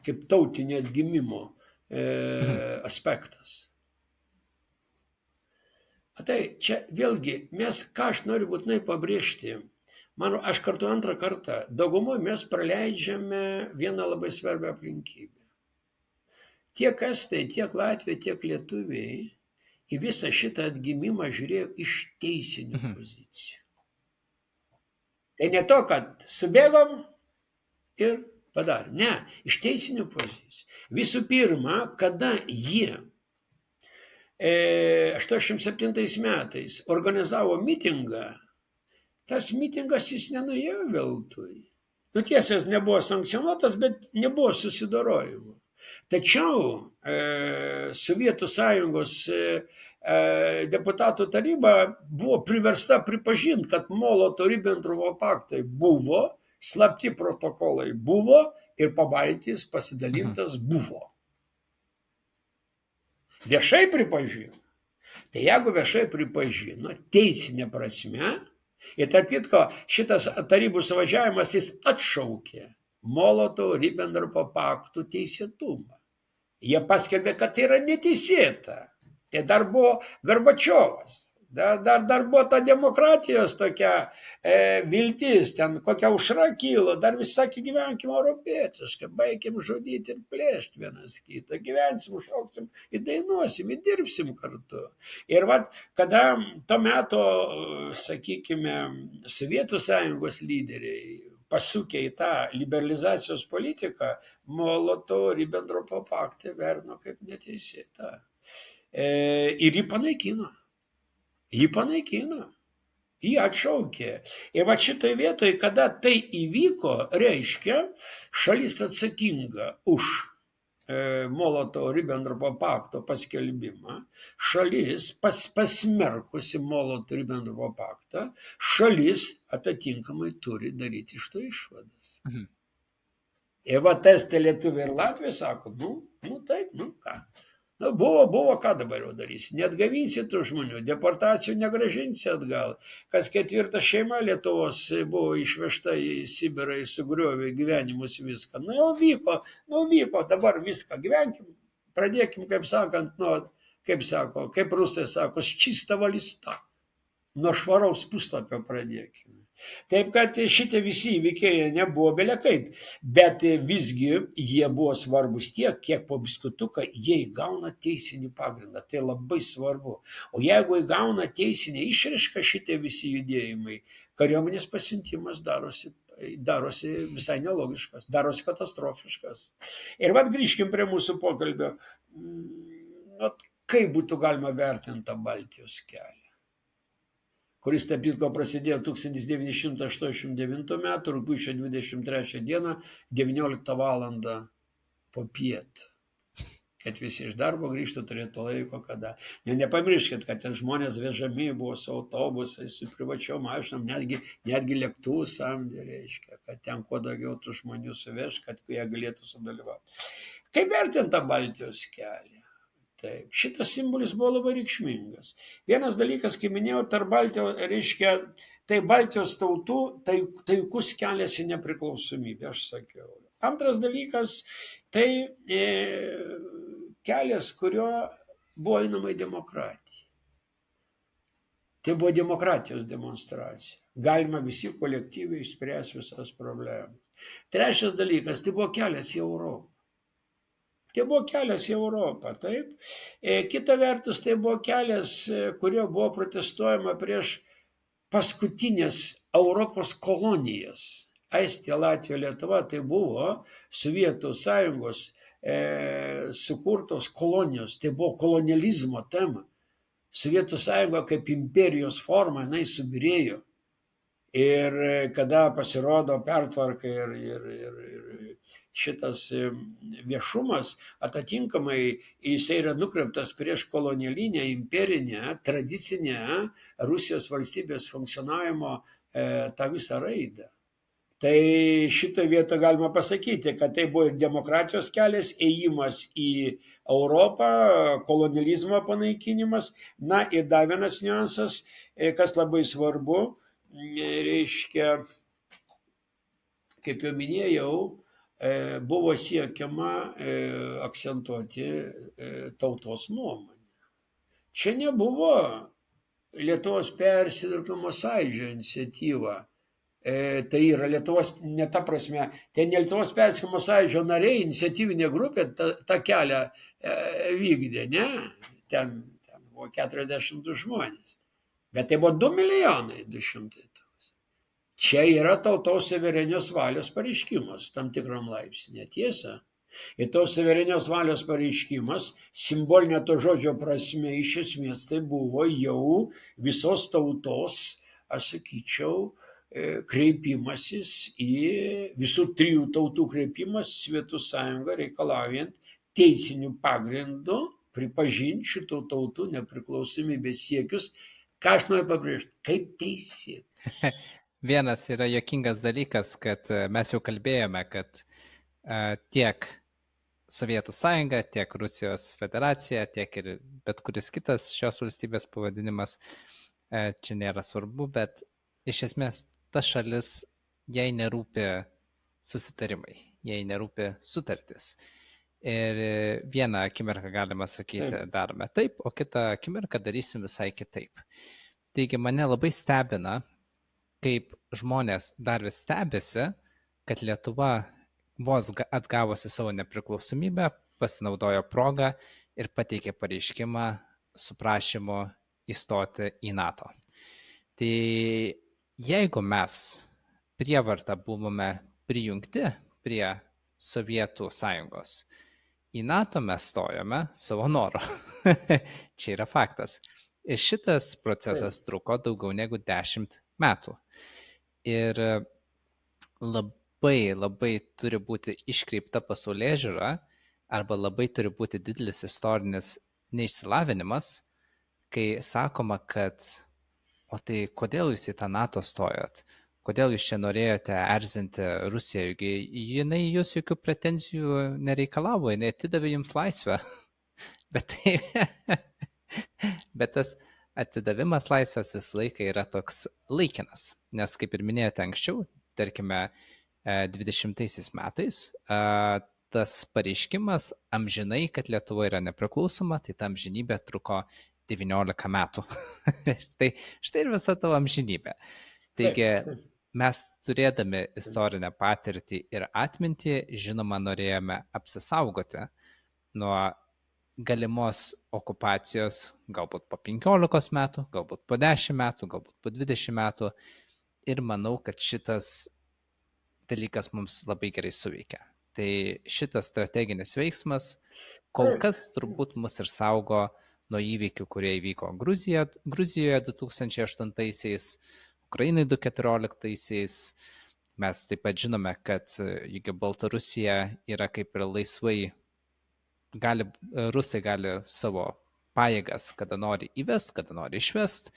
Speaker 2: Kaip tautinio atgimimo aspektas. Tai čia vėlgi, ką aš noriu būtinai pabrėžti, aš kartu antrą kartą, daugumoje mes praleidžiame vieną labai svarbią aplinkybę. Tiek estai, tiek latviai, tiek lietuviai į visą šitą atgimimą žiūrėjo iš teisinių pozicijų. Tai ne to, kad subėgom ir padarė. Ne, iš teisinių pozicijų. Visų pirma, kada jie 87 metais organizavo mitingą, tas mitingas jis nenuėjo veltui. Tiesa, jis nebuvo sankcionuotas, bet nebuvo susidorojimo. Tačiau Sovietų sąjungos deputatų taryba buvo priversta pripažinti, kad Molotovo-Ribentropo paktai buvo, slapti protokolai buvo ir Pabaltijis pasidalintas buvo. Viešai pripažino. Tai jeigu viešai pripažino, teisinė prasme, ir tarp kitko, šitas tarybų suvažiavimas jis atšaukė Molotovo-Ribentropo paktų teisėtumą. Jie paskelbė, kad tai yra neteisėta. Tai dar buvo Gorbačiovas. Dar buvo ta demokratijos tokia viltis, ten kokia aušra kilo, dar visi sakė, gyvenkim europietiškai, baikim žudyti ir plėšti vienas kitą, gyvensim, šauksim, įdainuosim, įdirbsim kartu. Ir kada to meto, sakykime, Sovietų sąjungos lyderiai pasukė į tą liberalizacijos politiką, Molotovo-Ribentropo paktą vertino kaip neteisėtą. Ir jį panaikino. Jį atšaukė. Ir šitoje vietoje, kada tai įvyko, reiškia, šalis atsakinga už Molotovo-Ribentropo pakto paskelbimą, šalis pasmerkusi Molotovo-Ribentropo paktą, šalis atitinkamai turi daryti iš to išvadas. Ir estai, lietuviai ir latviai sako, taip, ką. Buvo, ką dabar jau darysi, neatgavinsi tų žmonių, deportacijų negrąžinsi atgal. Kas ketvirta šeima Lietuvos buvo išvežta į Sibirą, sugriovė gyvenimus viską. Vyko, dabar viską gyvenkim, pradėkim, kaip sakant, kaip rusai sako, čistą valistą, nuo švaraus puslapio pradėkim. Taip, kad šitie visi įvykiai nebuvo belia kaip, bet visgi jie buvo svarbus tiek, kiek po biskutuką jie įgauna teisinį pagrindą. Tai labai svarbu. O jeigu įgauna teisinę išraišką šitie visi judėjimai, kariuomenės pasiuntimas darosi visai nelogiškas, darosi katastrofiškas. Ir grįžkim prie mūsų pokalbio. Kaip būtų galima vertinti tą Baltijos kelią, kuris, tarp kitko, prasidėjo 1989 m. rugpjūčio 23 d. 19 val. popiet, kad visi iš darbo grįžtų, turėtų laiko, kada. Nepamirškit, kad ten žmonės vežami buvo su autobusais, su privačiom mašinom, netgi lėktuvų samdė, reiškia, kad ten kuo daugiau tų žmonių suveš, kad jie galėtų sudalyvauti. Kaip vertinta Baltijos kelią? Taip, šitas simbolis buvo labai reikšmingas. Vienas dalykas, kaip minėjau, tarp Baltijos, reiškia, tai Baltijos tautų taikus kelias į nepriklausomybę, aš sakiau. Antras dalykas, tai kelias, kurio buvo einama į demokratiją. Tai buvo demokratijos demonstracija. Galima visi kolektyviai išspręs visas problemas. Trečias dalykas, tai buvo kelias į Europą. Tai buvo kelias į Europą, taip. Kita vertus, tai buvo kelias, kurio buvo protestuojama prieš paskutinės Europos kolonijas. Estija, Latvija, Lietuva, tai buvo Sovietų sąjungos sukurtos kolonijos, tai buvo kolonializmo tema. Sovietų sąjunga kaip imperijos forma, jinai subirėjo. Ir kada pasirodo pertvarka ir šitas viešumas, atitinkamai jisai yra nukreiptas prieš kolonialinę, imperinę, tradicinę Rusijos valstybės funkcionavimo tą visą raidą. Tai šitą vietą galima pasakyti, kad tai buvo ir demokratijos kelias, ėjimas į Europą, kolonializmo panaikinimas. Na ir dar vienas niuansas, kas labai svarbu, reiškia, kaip jau minėjau, buvo siekiama akcentuoti tautos nuomonę. Čia nebuvo Lietuvos persidirkimo sąjūdžio iniciatyva. Tai yra Lietuvos, ne ta prasme, tai ne Lietuvos persidirkimo sąjūdžio nariai, iniciatyvinė grupė tą kelią vykdė, ne? Ten buvo 42 žmonės. Bet tai buvo 2 milijonai 200 tūkstančių. Čia yra tautos suverenios valios pareiškimas tam tikram laipsnė, tiesa. Ir tos suverenios valios pareiškimas, simbolinė to žodžio prasme, iš esmės tai buvo jau visos tautos, aš sakyčiau, kreipimasis į visų 3 tautų kreipimas Sovietų sąjungą reikalaujant teisinių pagrindų pripažinti šitų tautų nepriklausomybės siekius, ką aš noriu pabrėžti, kaip teisėta.
Speaker 1: Vienas yra juokingas dalykas, kad mes jau kalbėjome, kad tiek Sovietų sąjunga, tiek Rusijos federacija, tiek ir bet kuris kitas šios valstybės pavadinimas, čia nėra svarbu, bet iš esmės ta šalis, jai nerūpi susitarimai, jai nerūpi sutartis. Ir vieną akimirką galima sakyti, darome taip, o kitą akimirką darysim visai kitaip. Taigi mane labai stebina, kaip žmonės dar vis stebisi, kad Lietuva vos atgavusi savo nepriklausomybę, pasinaudojo progą ir pateikė pareiškimą su prašymu įstoti į NATO. Tai jeigu mes prievarta buvome prijungti prie Sovietų sąjungos, į NATO mes stojome savo noru. Čia yra faktas. Ir šitas procesas truko daugiau negu 10 metų. Ir labai turi būti iškreipta pasaulėžiūra arba labai turi būti didelis istorinis neišsilavinimas, kai sakoma, kad o tai kodėl jūs į tą NATO stojot? Kodėl jūs čia norėjote erzinti Rusiją? Juk jinai jūs jokių pretenzijų nereikalavo, jinai atidavė jums laisvę. Bet tas atidavimas laisvės visą laiką yra toks laikinas. Nes kaip ir minėjote anksčiau, tarkime, 20 metais tas pareiškimas amžinai, kad Lietuva yra nepriklausoma, tai ta amžinybė truko 19 metų. štai ir visa tavo amžinybė. Taigi mes turėdami istorinę patirtį ir atmintį, žinoma, norėjome apsisaugoti nuo galimos okupacijos galbūt po 15 metų, galbūt po 10 metų, galbūt po 20 metų. Ir manau, kad šitas dalykas mums labai gerai suveikia. Tai šitas strateginis veiksmas kol kas turbūt mus ir saugo nuo įvykių, kurie įvyko Gruzijoje 2008-aisiais, Ukrainai 2014-aisiais, Mes taip pat žinome, kad juk Baltarusija yra kaip ir laisvai, rusai gali savo pajėgas, kada nori įvest, kada nori išvest,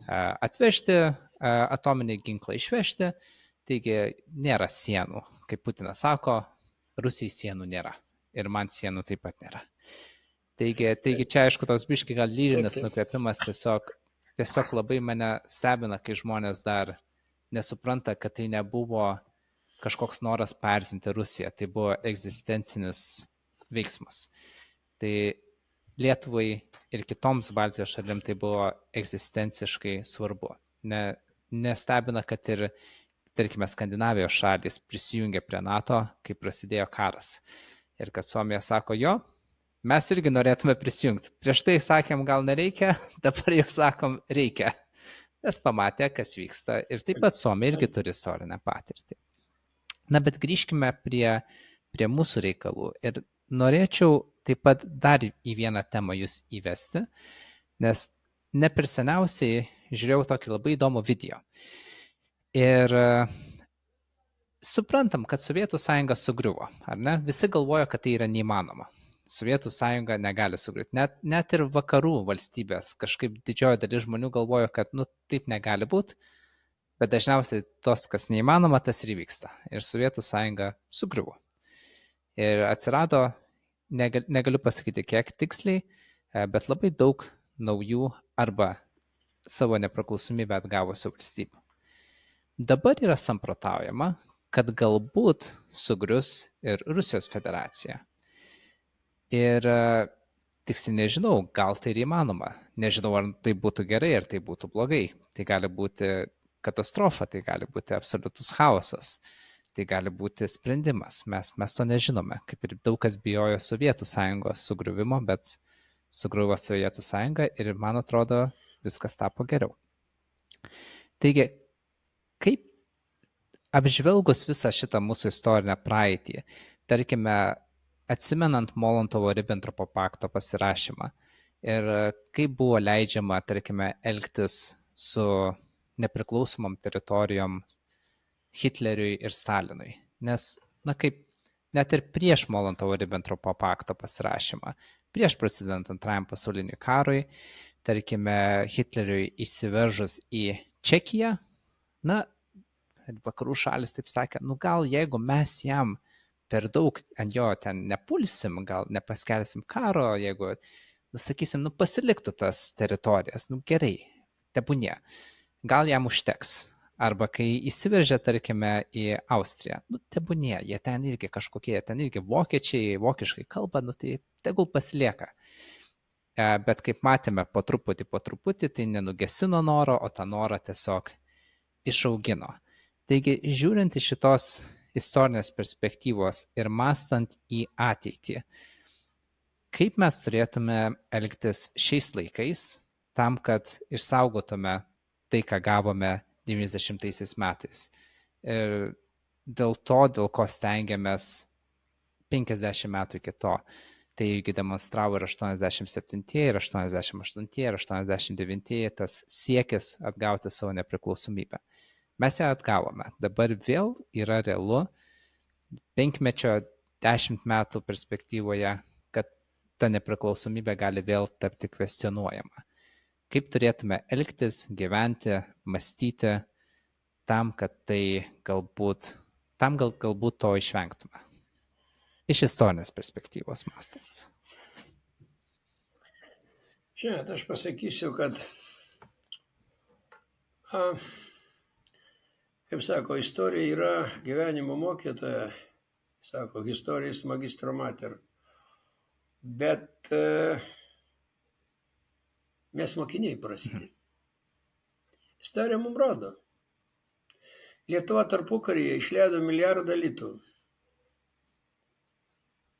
Speaker 1: atvežti atominį ginklą, išvežti. Taigi nėra sienų. Kaip Putinas sako, Rusijai sienų nėra. Ir man sienų taip pat nėra. Taigi čia, aišku, toks biški gal lyrinis nukvėpimas, tiesiog labai mane stebina, kai žmonės dar nesupranta, kad tai nebuvo kažkoks noras perzinti Rusiją, tai buvo egzistencinis veiksmas. Tai Lietuvai ir kitoms Baltijos šalim tai buvo egzistenciškai svarbu. Nestebina, kad ir, tarkime, Skandinavijos šalys prisijungė prie NATO, kai prasidėjo karas. Ir kad Suomija sako, jo, mes irgi norėtume prisijungti. Prieš tai sakėm, gal nereikia, dabar jau sakom, reikia. Nes pamatė, kas vyksta. Ir taip pat Suomija irgi turi istorinę patirtį. Na, bet grįžkime prie mūsų reikalų. Ir norėčiau taip pat dar į vieną temą jūs įvesti, nes ne per seniausiai žiūrėjau tokį labai įdomų video. Ir suprantam, kad Sovietų sąjunga sugriuvo, ar ne? Visi galvojo, kad tai yra neįmanoma. Sovietų sąjunga negali sugriūti. Net ir vakarų valstybės, kažkaip didžioji dalis žmonių galvojo, kad taip negali būti, bet dažniausiai tos, kas neįmanoma, tas ir vyksta. Ir Sovietų sąjunga sugriuvo. Ir atsirado, negaliu pasakyti kiek tiksliai, bet labai daug naujų arba savo nepriklausomybę atgavusių valstybių. Dabar yra samprotaujama, kad galbūt sugrius ir Rusijos federacija. Ir tiksliai nežinau, gal tai ir įmanoma. Nežinau, ar tai būtų gerai, ar tai būtų blogai. Tai gali būti katastrofa, tai gali būti absoliutus chaosas, tai gali būti sprendimas. Mes to nežinome. Kaip ir daug kas bijojo Sovietų sąjungos sugriuvimo, bet sugriuvo Sovietų sąjunga ir, man atrodo, viskas tapo geriau. Taigi, kaip apžvelgus visą šitą mūsų istorinę praeitį, tarkime, atsimenant Molotovo-Ribentropo pakto pasirašymą ir kaip buvo leidžiama, tarkime, elgtis su nepriklausomom teritorijom Hitleriui ir Stalinui. Nes, kaip net ir prieš Molotovo-Ribentropo pakto pasirašymą, prieš prasidedant Antrajam pasauliniui karui, tarkime, Hitleriui įsiveržus į Čekiją, vakarų šalis taip sakė, gal jeigu mes jam per daug ant jo ten nepulsim, gal nepaskelsim karo, jeigu, sakysim, pasiliktų tas teritorijas, gerai, tebūnie, gal jam užteks. Arba kai įsiveržė, tarkime, į Austriją, tebūnie, jie ten irgi kažkokie, ten irgi vokiečiai, vokiškai kalba, tai tegul pasilieka. Bet kaip matėme, po truputį, tai nenugesino noro, o tą norą tiesiog išaugino. Taigi, žiūrint iš šitos istorinės perspektyvos ir mąstant į ateitį, kaip mes turėtume elgtis šiais laikais tam, kad išsaugotume tai, ką gavome 90 metais. Ir dėl ko stengiamės 50 metų iki to. Tai irgi demonstravo ir 87, ir 88, ir 89 tas siekis atgauti savo nepriklausomybę. Mes ją atgavome. Dabar vėl yra realu 5-mečio, 10 metų perspektyvoje, kad ta nepriklausomybė gali vėl tapti kvestionuojama. Kaip turėtume elgtis, gyventi, mąstyti tam, kad tai galbūt to išvengtume. Iš istorinės perspektyvos mąstant.
Speaker 2: Žinot, aš pasakysiu, kad kaip sako, istorija yra gyvenimo mokytoja, sako, historijos magistro mater. Bet mes mokiniai prasti. Istorija mums rodo. Lietuva tarpukaryje išleido 1 milijardą litų.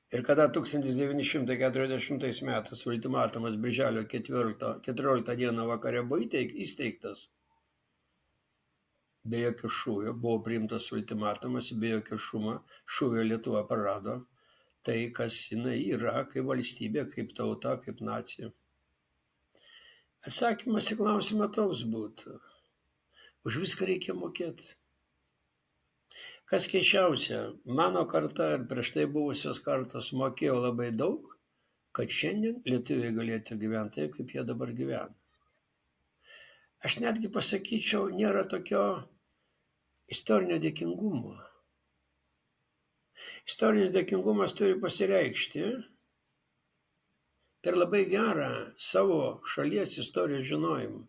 Speaker 2: Ir kada 1940 metais ultimatumas birželio 14 dieną vakare buvo įsteigtas, be jokio šūvio, buvo priimtas ultimatumas, be jokio šūvio Lietuva prarado tai, kas jinai yra, kaip valstybė, kaip tauta, kaip nacija. Atsakymas į klausimą toks būtų. Už viską reikia mokėti. Kas keisčiausia, mano karta ir prieš tai buvusios kartos mokėjo labai daug, kad šiandien lietuviai galėtų gyventi taip, kaip jie dabar gyvena. Aš netgi pasakyčiau, nėra tokio istorinio dėkingumo. Istorinis dėkingumas turi pasireikšti per labai gerą savo šalies istorijos žinojimą.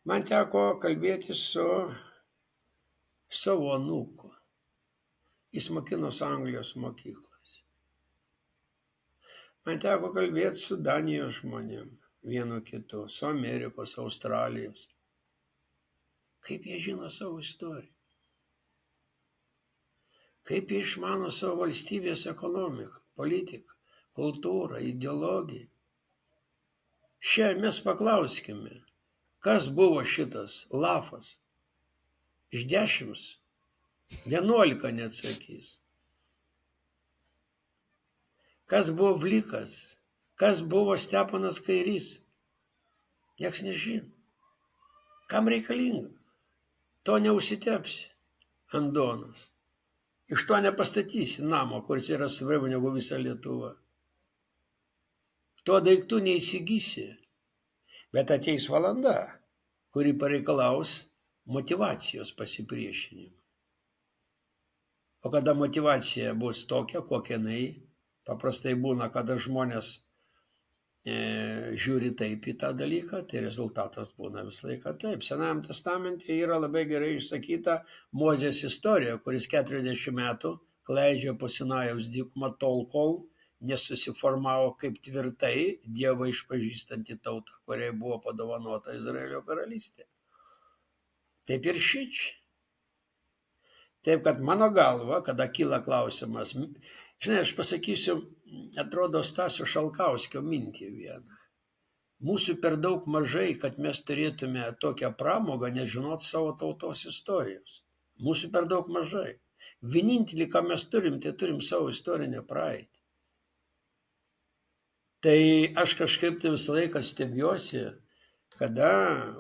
Speaker 2: Man teko kalbėti su savo anūku. Jis mokinosi Anglijos mokyklos. Man teko kalbėti su Danijos žmonėm, vienu kitu, su Amerikos, Australijos. Kaip jie žino savo istoriją? Kaip jie išmano savo valstybės ekonomiką, politiką, kultūrą, ideologiją? Šiandien mes paklauskime, kas buvo šitas Lafas? Iš 10, 11 neatsakys. Kas buvo Vlikas? Kas buvo Steponas Kairys? Niekas nežino. Kam reikalinga? To neužsitepsi ant duonos. Iš to nepastatysi namo, kuris yra svarbiau negu visa Lietuva. Tuo daiktų neįsigysi, bet ateis valanda, kuri pareikalaus motyvacijos pasipriešinimą. O kada motyvacija bus tokia, kokia jinai paprastai būna, kada žmonės žiūri taip į tą dalyką, tai rezultatas būna visą laiką taip. Senajam testamente yra labai gerai išsakyta Mozės istorija, kuris 40 metų klaidžiojo po Sinajaus dykumą tol, kol nesusiformavo kaip tvirtai Dievą išpažįstanti tauta, kuriai buvo padovanota Izraelio karalystė. Taip ir šičia. Taip, kad mano galva, kada kyla klausimas, žinai, aš pasakysiu, atrodo Stasio Šalkauskio mintį vieną. Mūsų per daug mažai, kad mes turėtume tokią pramogą nežinot savo tautos istorijos. Mūsų per daug mažai. Vienintelį, ką mes turim, tai turim savo istorinę praeitį. Tai aš kažkaip tai visą laiką stebiuosi, kada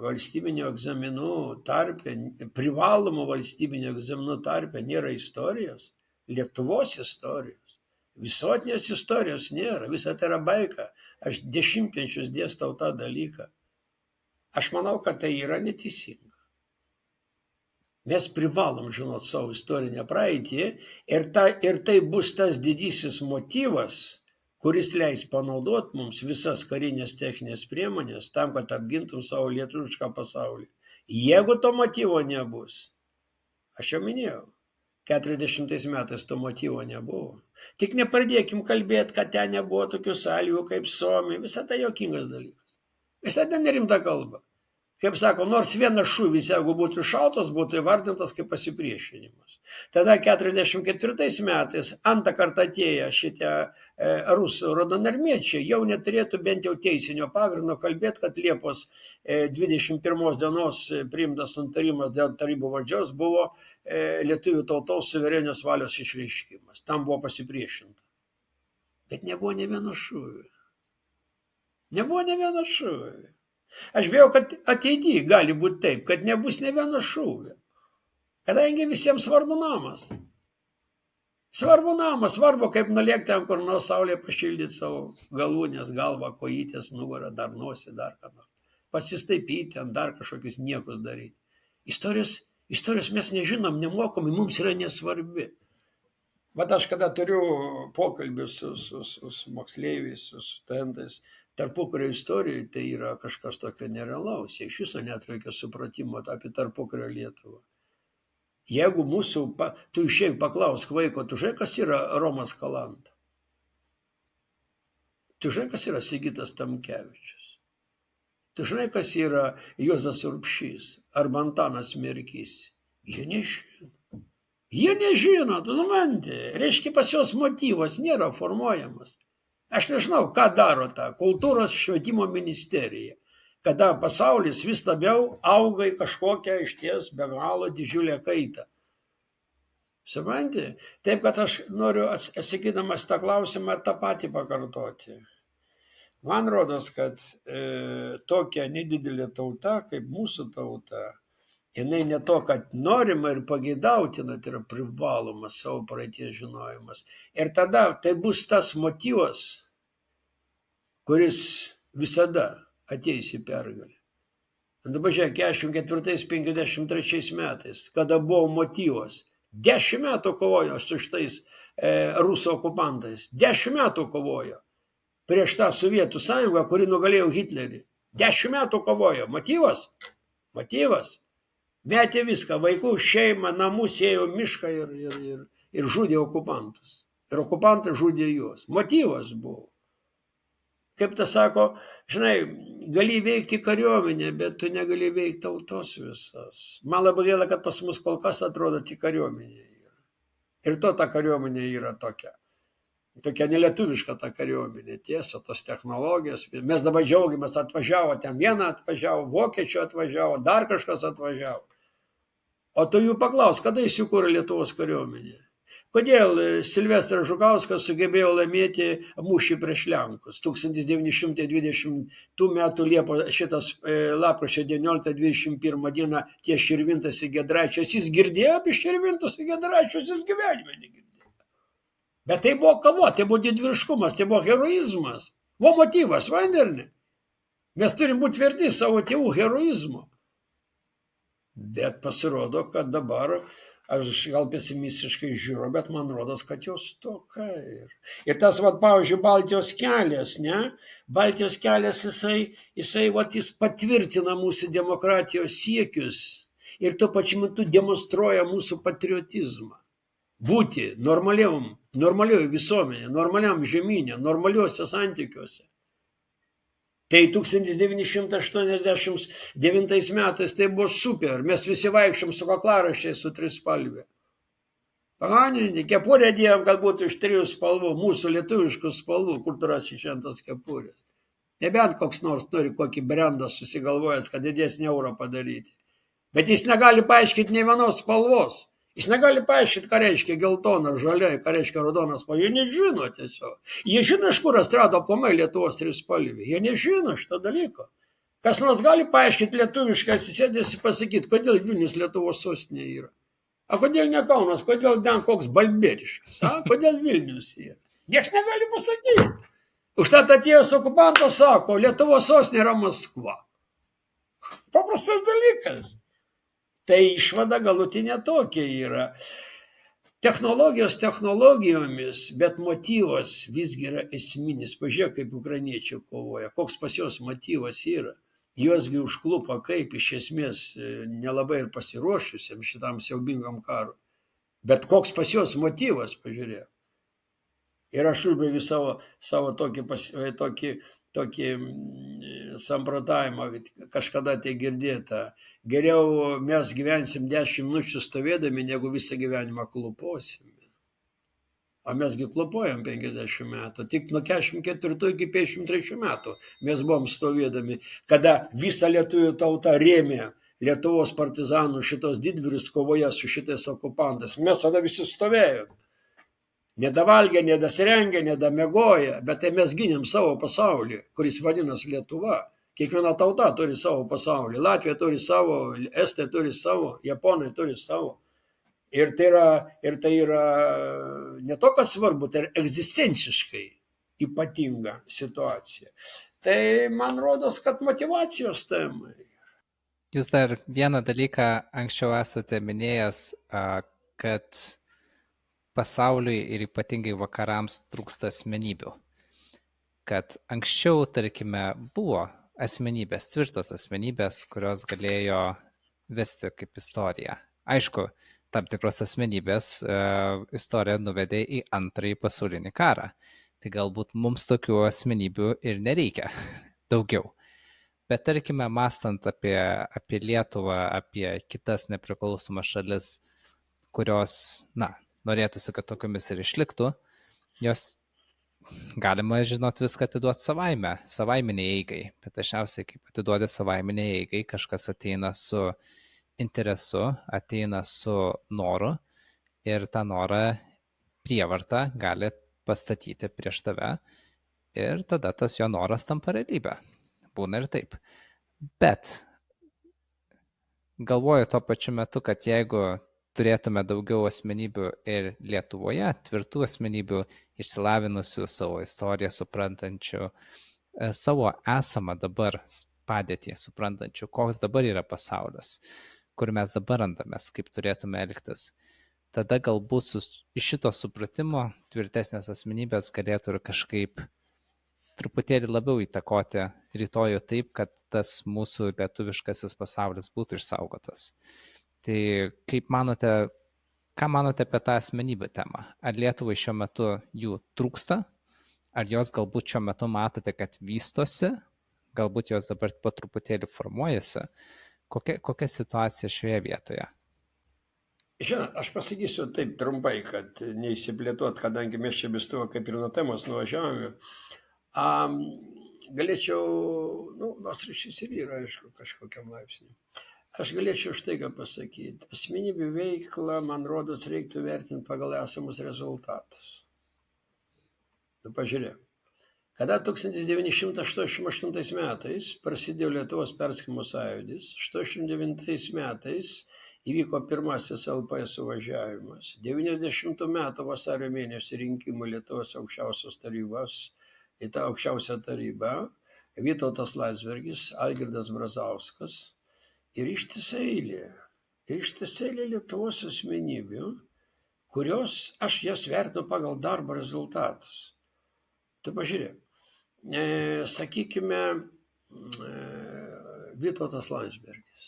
Speaker 2: valstybinio egzaminų tarpe, privalomų valstybinio egzaminų tarpe nėra istorijos, Lietuvos istorijos, visuotinės istorijos nėra, visa tai yra baika. Aš 10 dėstau tą dalyką. Aš manau, kad tai yra neteisinga. Mes privalom žinot savo istorinę praeitį ir tai bus tas didysis motyvas, kuris leis panaudoti mums visas karinės techninės priemonės tam, kad apgintum savo lietuvišką pasaulį. Jeigu to motyvo nebus, aš jau minėjau, 40 metais to motyvo nebuvo. Tik nepradėkim kalbėti, kad ten nebuvo tokių sąlygų kaip Suomija. Visą tai juokingas dalykas. Visada nerimta kalba. Kaip sako, nors vienas šūvis, jeigu būtų šautas, būtų įvardintas kaip pasipriešinimas. Tada 44 metais antrą kartą atėję šitie rusų raudonarmiečiai jau neturėtų bent jau teisinio pagrindo kalbėti, kad Liepos 21 dienos priimtas nutarimas dėl tarybų valdžios buvo lietuvių tautos suverenios valios išreiškimas. Tam buvo pasipriešinta. Bet nebuvo nė vieno šūvio. Nebuvo nė vieno šūvio. Aš bijau, kad ateityje gali būti taip, kad nebus nė vieno šūvio. Kadangi visiems svarbu namas. Svarbu namas, svarbu kaip nulėkti ant kur nors saulė pašildyti savo galūnės, galvą, kojytės, nugarą, dar nosį, dar ką nors. Pasistaipyti, ant dar kažkokius niekus daryti. Istorijos mes nežinom, nemokom, mums yra nesvarbi. Vat aš kada turiu pokalbius su moksleiviais, su studentais, tarpukario istorijoje tai yra kažkas tokio nerealaus. Jie iš viso netreikia supratimo apie tarpukario Lietuvą. Jeigu tu išėjai paklausk vaiko, tu žinai, kas yra Romas Kalanta? Tu žinai, kas yra Sigitas Tamkevičius? Tu žinai, kas yra Juozas Urbšys arba Antanas Merkys? Jie nežino. Jie nežino, tu supranti. Reiškia, pas jos motyvas nėra formuojamas. Aš nežinau, ką daro ta kultūros švietimo ministerija, kada pasaulis vis labiau auga į kažkokią išties be galo didžiulę kaitą. Supranti? Taip, kad aš noriu, atsakydamas tą klausimą, tą patį pakartoti. Man rodos, kad tokia nedidelė tauta, kaip mūsų tauta, jinai ne to, kad norima ir pageidautina, tai yra privalomas savo praeities žinojimas. Ir tada tai bus tas motyvas, kuris visada ateis į pergalę. Dabar žiūrėk, 44-53 metais, kada buvo motyvas, 10 metų kovojo su šitais rusų okupantais, 10 metų kovojo prieš tą Sovietų sąjungą, kuri nugalėjo Hitlerį. 10 metų kovojo. Motyvas? Motyvas. Metė viską, vaikų, šeimą, namus, ėjo mišką ir žudė okupantus. Ir okupantai žudė juos. Motyvas buvo. Kaip tas sako, žinai, gali veikti kariuomenę, bet tu negali veikti tautos visas. Man labai gaila, kad pas mus kol kas atrodo tik kariuomenė yra. Ir to ta kariuomenė yra tokia. Tokia nelietuviška ta kariuomenė, tiesa, tos technologijos. Mes dabar džiaugiamės, atvažiavo, ten vieną atvažiavo, vokiečių atvažiavo, dar kažkas atvažiavo. O tu jų paklaus, kada įsikūrė Lietuvos kariuomenė? Kodėl Silvestras Žukauskas sugebėjo laimėti mūšį prieš Lenkus? 1920 metų lapkričio 19-21 dieną ties Širvintos į Giedraičius. Jis girdėjo apie Širvintos į Giedraičius, jis gyvenime negirdėjo. Bet tai buvo kova, tai buvo didvyriškumas, tai buvo heroizmas. Buvo motyvas, vanderni. Mes turim būti verti savo tėvų heroizmo. Bet pasirodo, kad dabar, aš gal pesimistiškai žiūriu, bet man rodos, kad jos toka. Ir tas, pavyzdžiui, Baltijos kelias, ne? Baltijos kelias, jis patvirtina mūsų demokratijos siekius ir tuo pačiu metu demonstruoja mūsų patriotizmą. Būti normalioje visuomenėje, normaliam žemynė, normaliuose santykiuose. Tai 1989 metais tai buvo super. Mes visi vaikščiom su kaklaraščiais su trispalvė. Paganinti, kepurę dėjom, kad būtų iš 3 spalvų, mūsų lietuviškų spalvų, kur tu rasi šiandien kepurės. Nebent koks nors turi kokį brendą susigalvojęs, kad didesnį eurą padaryti. Bet jis negali paaiškinti nei vienos spalvos. Jis negali paaiškinti, ką reiškia geltona, žalia, ką reiškia raudonas spalva. Jie nežino tiesiog. Jie žino, iš kur atsirado aplamai Lietuvos trispalvė. Jie nežino šito dalyko. Kas nors gali paaiškinti lietuviškai, atsisėdęs ir pasakyti, kodėl Vilnius Lietuvos sostinė yra. A kodėl ne Kaunas, kodėl ten koks Balbieriškis, kodėl Vilnius yra. Niekas negali pasakyti. Užtat atėjęs okupantas sako, Lietuvos sostinė yra Maskva. Paprastas dalykas. Tai išvada galutinė tokia yra. Technologijos technologijomis, bet motyvas visgi yra esminis. Pažiūrėk, kaip ukrainiečiai kovoja. Koks pas jos motyvas yra. Juosgi užklupo kaip iš esmės nelabai ir pasiruošusiam šitam siaubingam karui. Bet koks pas jos motyvas, pažiūrėk. Ir aš užbaigiu savo tokį samprotavimą, kažkada tai girdėta. Geriau mes gyvensim 10 minučių stovėdami, negu visą gyvenimą kluposime. O mesgi klupojam 50 metų. Tik nuo 44 iki 53 metų mes buvom stovėdami, kada visa lietuvių tauta rėmė Lietuvos partizanų šitos didvyrius kovoje su šitais okupantais. Mes tada visi stovėjom. Nedavalgę, nedasirengę, nedamiegoję, bet tai mes gynėm savo pasaulį, kuris vadinasi Lietuva. Kiekviena tauta turi savo pasaulį. Latvija turi savo, Estai turi savo, Japonai turi savo. Ir tai yra ne to, kad svarbu, tai yra egzistenciškai ypatinga situacija. Tai man rodos, kad motyvacijos temai.
Speaker 1: Jūs dar vieną dalyką anksčiau esate minėjęs, kad pasauliui ir ypatingai vakarams trūksta asmenybių. Kad anksčiau, tarkime, buvo asmenybės, tvirtos asmenybės, kurios galėjo vesti kaip istoriją. Aišku, tam tikros asmenybės istorija nuvedė į Antrąjį pasaulinį karą. Tai galbūt mums tokių asmenybių ir nereikia daugiau. Bet tarkime, mąstant apie Lietuvą, apie kitas nepriklausomas šalis, kurios, norėtųsi, kad tokiamis ir išliktų, jos galima, viską atiduoti savaiminiai eigai, bet dažniausiai, kaip atiduodi savaiminiai eigai, kažkas ateina su interesu, ateina su noru ir tą norą prievartą gali pastatyti prieš tave ir tada tas jo noras tampa realybė. Būna ir taip. Bet galvoju tuo pačiu metu, kad jeigu turėtume daugiau asmenybių ir Lietuvoje, tvirtų asmenybių, išsilavinusių savo istoriją, suprantančių savo esamą dabar padėtį, suprantančių, koks dabar yra pasaulis, kur mes dabar randamės, kaip turėtume elgtis. Tada galbūt iš šito supratimo tvirtesnės asmenybės galėtų ir kažkaip truputėlį labiau įtakoti rytojų taip, kad tas mūsų lietuviškasis pasaulis būtų išsaugotas. Tai kaip manote, ką manote apie tą asmenybių temą? Ar Lietuvai šiuo metu jų trūksta? Ar jos galbūt šiuo metu matote, kad vystosi? Galbūt jos dabar po truputėlį formuojasi? Kokia situacija šioje vietoje?
Speaker 2: Žinot, aš pasakysiu taip trumpai, kad neįsiplėtuot, kadangi mes čia vis to kaip ir nuo temos nuvažiavome. Galėčiau, nors ryšys ir yra, aišku, kažkokiam laipsniui. Aš galėčiau štai ką pasakyti. Asmenybių veiklą, man rodos, reiktų vertinti pagal esamus rezultatus. Pažiūrėk. Kada 1988 metais prasidėjo Lietuvos perskirimo sąjūdis, 1989 metais įvyko pirmasis LP suvažiavimas, 90 metų vasario mėnesį rinkimų Lietuvos aukščiausios tarybos, į tą aukščiausią tarybą, Vytautas Landsbergis, Algirdas Brazauskas ir ištisai eilė Lietuvos asmenybių, kurios aš jas vertinu pagal darbo rezultatus. Tai pažiūrėk. Sakykime, Vytautas Landsbergis.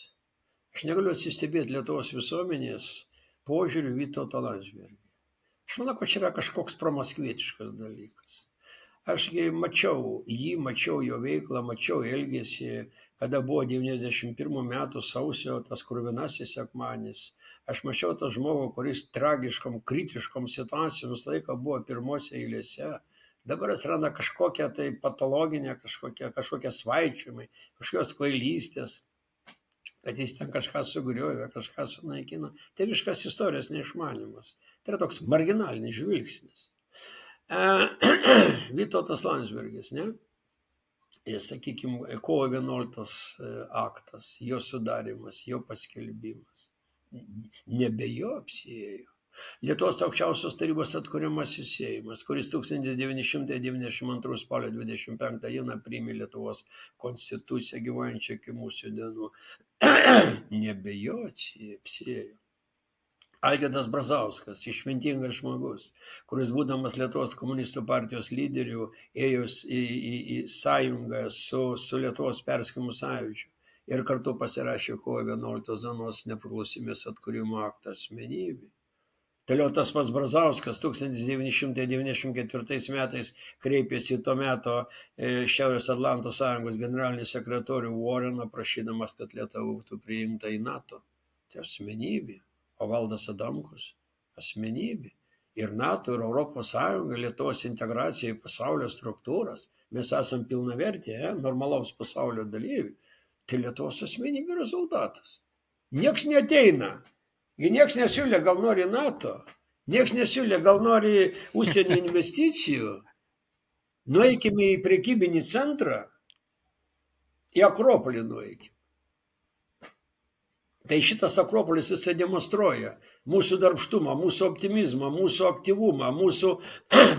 Speaker 2: Aš negaliu atsistebėti Lietuvos visuomenės požiūrių Vytautą Landsbergį. Aš manau, kad čia yra kažkoks promaskvietiškas dalykas. Ašgi mačiau jį, mačiau jo veiklą, mačiau elgesį, kada buvo 91 metų sausio tas kruvinasis sekmadienis. Aš mačiau tą žmogų, kuris tragiškom, kritiškom situacijom visą laiką buvo pirmose eilėse. Dabar atsiranda kažkokia tai patologinė, kažkokie svaičiumai, kažkokios kvailystės, kad jis ten kažką sugriovė, kažką sunaikino. Tėviškas istorijos neišmanimas. Tai yra toks marginalinis žvilgsnis. Vytautas Landsbergis, ne? Sakykime, kovo 11 aktas, jo sudarimas, jo paskelbimas. Nebe jo apsiėjo. Lietuvos aukščiausios tarybos atkuriamasis Seimas, kuris 1992 spalio 25 dieną priėmė Lietuvos konstituciją gyvuojančią iki mūsų dienų. Nebe jo apsiėjo. Algirdas Brazauskas, išmintingas žmogus, kuris būdamas Lietuvos komunistų partijos lyderiu, ėjo į sąjungą su Lietuvos perskirimo sąjūdžiu ir kartu pasirašė kovo 11 dienos nepriklausomybės atkūrimo aktą asmenybė. Toliau tas pats Brazauskas 1994 metais kreipėsi į to meto Šiaurės Atlanto sąjungos generalinį sekretorių Warreną, prašydamas, kad Lietuva būtų priimta į NATO. Tai asmenybė. O Valdas Adamkus asmenybė. Ir NATO, ir Europos Sąjunga, Lietuvos integracija į pasaulio struktūras. Mes esam pilnavertė, normalaus pasaulio dalyviai. Tai Lietuvos asmenybė rezultatas. Nieks neateina. Ir nieks nesiūlė, gal nori NATO. Nieks nesiūlė, gal nori užsienio investicijų. Nueikime į prekybinį centrą. Į Akropolį nueikime. Tai šitas Akropolis jisai demonstruoja mūsų darbštumą, mūsų optimizmą, mūsų aktyvumą, mūsų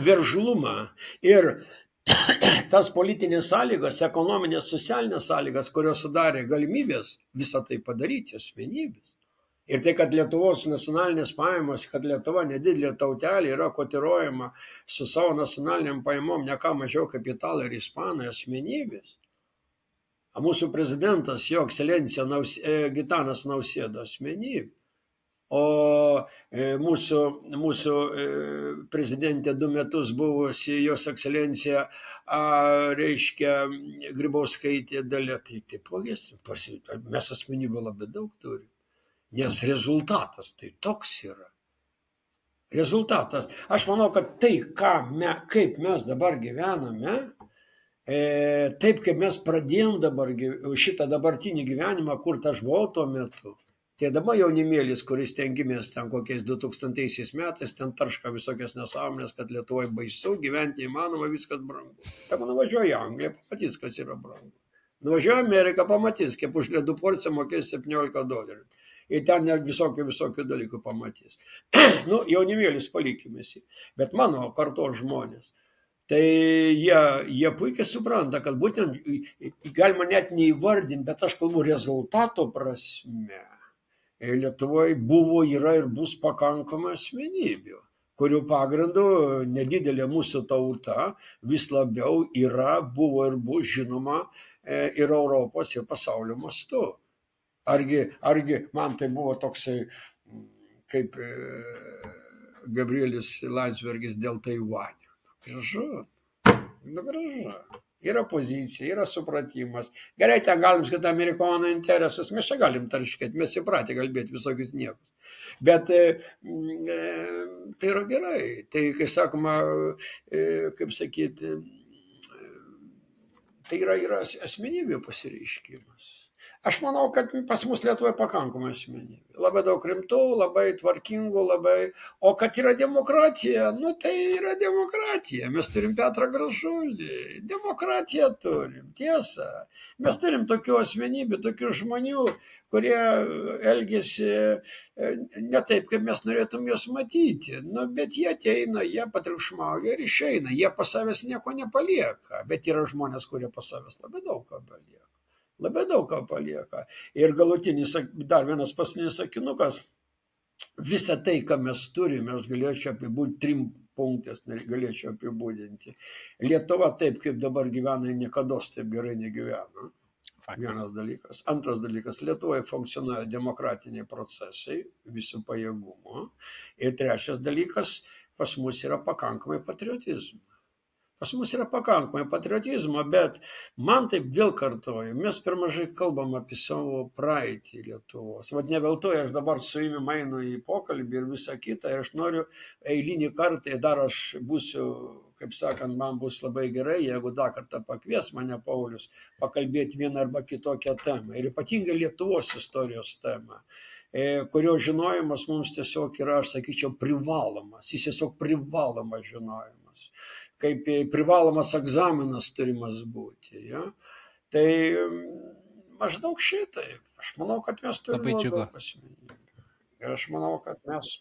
Speaker 2: veržlumą ir tas politinės sąlygas, ekonominės, socialinės sąlygas, kurios sudarė galimybės visą tai padaryti asmenybės. Ir tai, kad Lietuvos nacionalinės pajamos, kad Lietuva nedidelė tautelė yra kotiruojama su savo nacionaliniam pajamom ne ką mažiau kaip italai ir ispanai asmenybės. Mūsų prezidentas, jo ekscelencija Gitanas Nausėda asmenybė. O mūsų prezidentė 2 metus buvusi jos ekscelencija, reiškia, Grybauskaitė Dalia. Tai taipogi mes asmenybių labai daug turime. Nes rezultatas tai toks yra. Rezultatas. Aš manau, kad tai, kaip mes dabar gyvename, taip kaip mes pradėjom dabar šitą dabartinį gyvenimą, kur aš buvau tuo metu, tai dabar jaunimėlis, kuris ten gimės ten kokiais 2000 metais, ten tarška visokias nesąmonės, kad Lietuvoje baisu, gyventi įmanoma, viskas brangu. Tai man važiuoja į Angliją, pamatys, kas yra brangu. Nuvažiuoja Ameriką, pamatys, kaip už ledų porciją mokės $17. Ir ten net visokių dalykų pamatys. Nu, jaunimėlis palikimės. Bet mano kartos žmonės, tai jie puikiai supranta, kad būtent galima net neįvardinti, bet aš kalbu rezultato prasme. Lietuvoje buvo, yra ir bus pakankamai asmenybių, kurių pagrindų nedidelė mūsų tauta vis labiau yra, buvo ir bus žinoma ir Europos, ir pasaulio mastu. Argi man tai buvo toksai, kaip Gabrielius Landsbergis dėl Taivanio. Gražu. Gražu. Yra pozicija, yra supratimas. Gerai, ten galim skaitai amerikonų interesus, mes čia galim tarškėti, mes įpratę kalbėti visokius niekus. Bet tai yra gerai. Tai, kai sakoma, kaip sakyti, tai yra asmenybių pasireiškimas. Aš manau, kad pas mus Lietuvoje pakankamai asmenybių. Labai daug rimtų, labai tvarkingų, O kad yra demokratija, nu tai yra demokratija. Mes turim Petrą Gražulį. Demokratiją turim, tiesa. Mes turim tokių asmenybių, tokių žmonių, kurie elgesi ne taip, kaip mes norėtum juos matyti. Nu, bet jie ateina, jie patriukšmauja ir išeina. Jie pas savęs nieko nepalieka. Bet yra žmonės, kurie pas savęs labai daug ką palieka. Labai daug ką palieka. Ir galutinis, dar vienas paskutinis sakinukas, visą tai, ką mes turime, aš galėčiau apibūdinti 3 punktais, galėčiau apibūdinti. Lietuva taip, kaip dabar gyvena, niekada taip gerai negyvena. Vienas dalykas. Antras dalykas, Lietuvoje funkcionuoja demokratiniai procesai visų pajėgumo. Ir trečias dalykas, pas mus yra pakankamai patriotizmo. Pas mus yra pakankamai patriotizmo, bet man taip vėl kartoju, mes per mažai kalbam apie savo praeitį Lietuvos. Vat ne veltui aš dabar su jumis einu į pokalbį ir visą kitą, ir aš noriu eilinį kartą, dar aš būsiu, kaip sakant, man bus labai gerai, jeigu dar kartą pakvies mane Paulius pakalbėti vieną arba kitokią temą. Ir ypatingai Lietuvos istorijos temą, kurio žinojimas mums tiesiog yra, aš sakyčiau, privalomas. Jis tiesiog privalomas žinojimas. Kaip privalomas egzaminas turimas būti. Ja? Tai maždaug šitaip. Aš manau, kad mes turime daug asmenybių. Ir aš manau, kad mes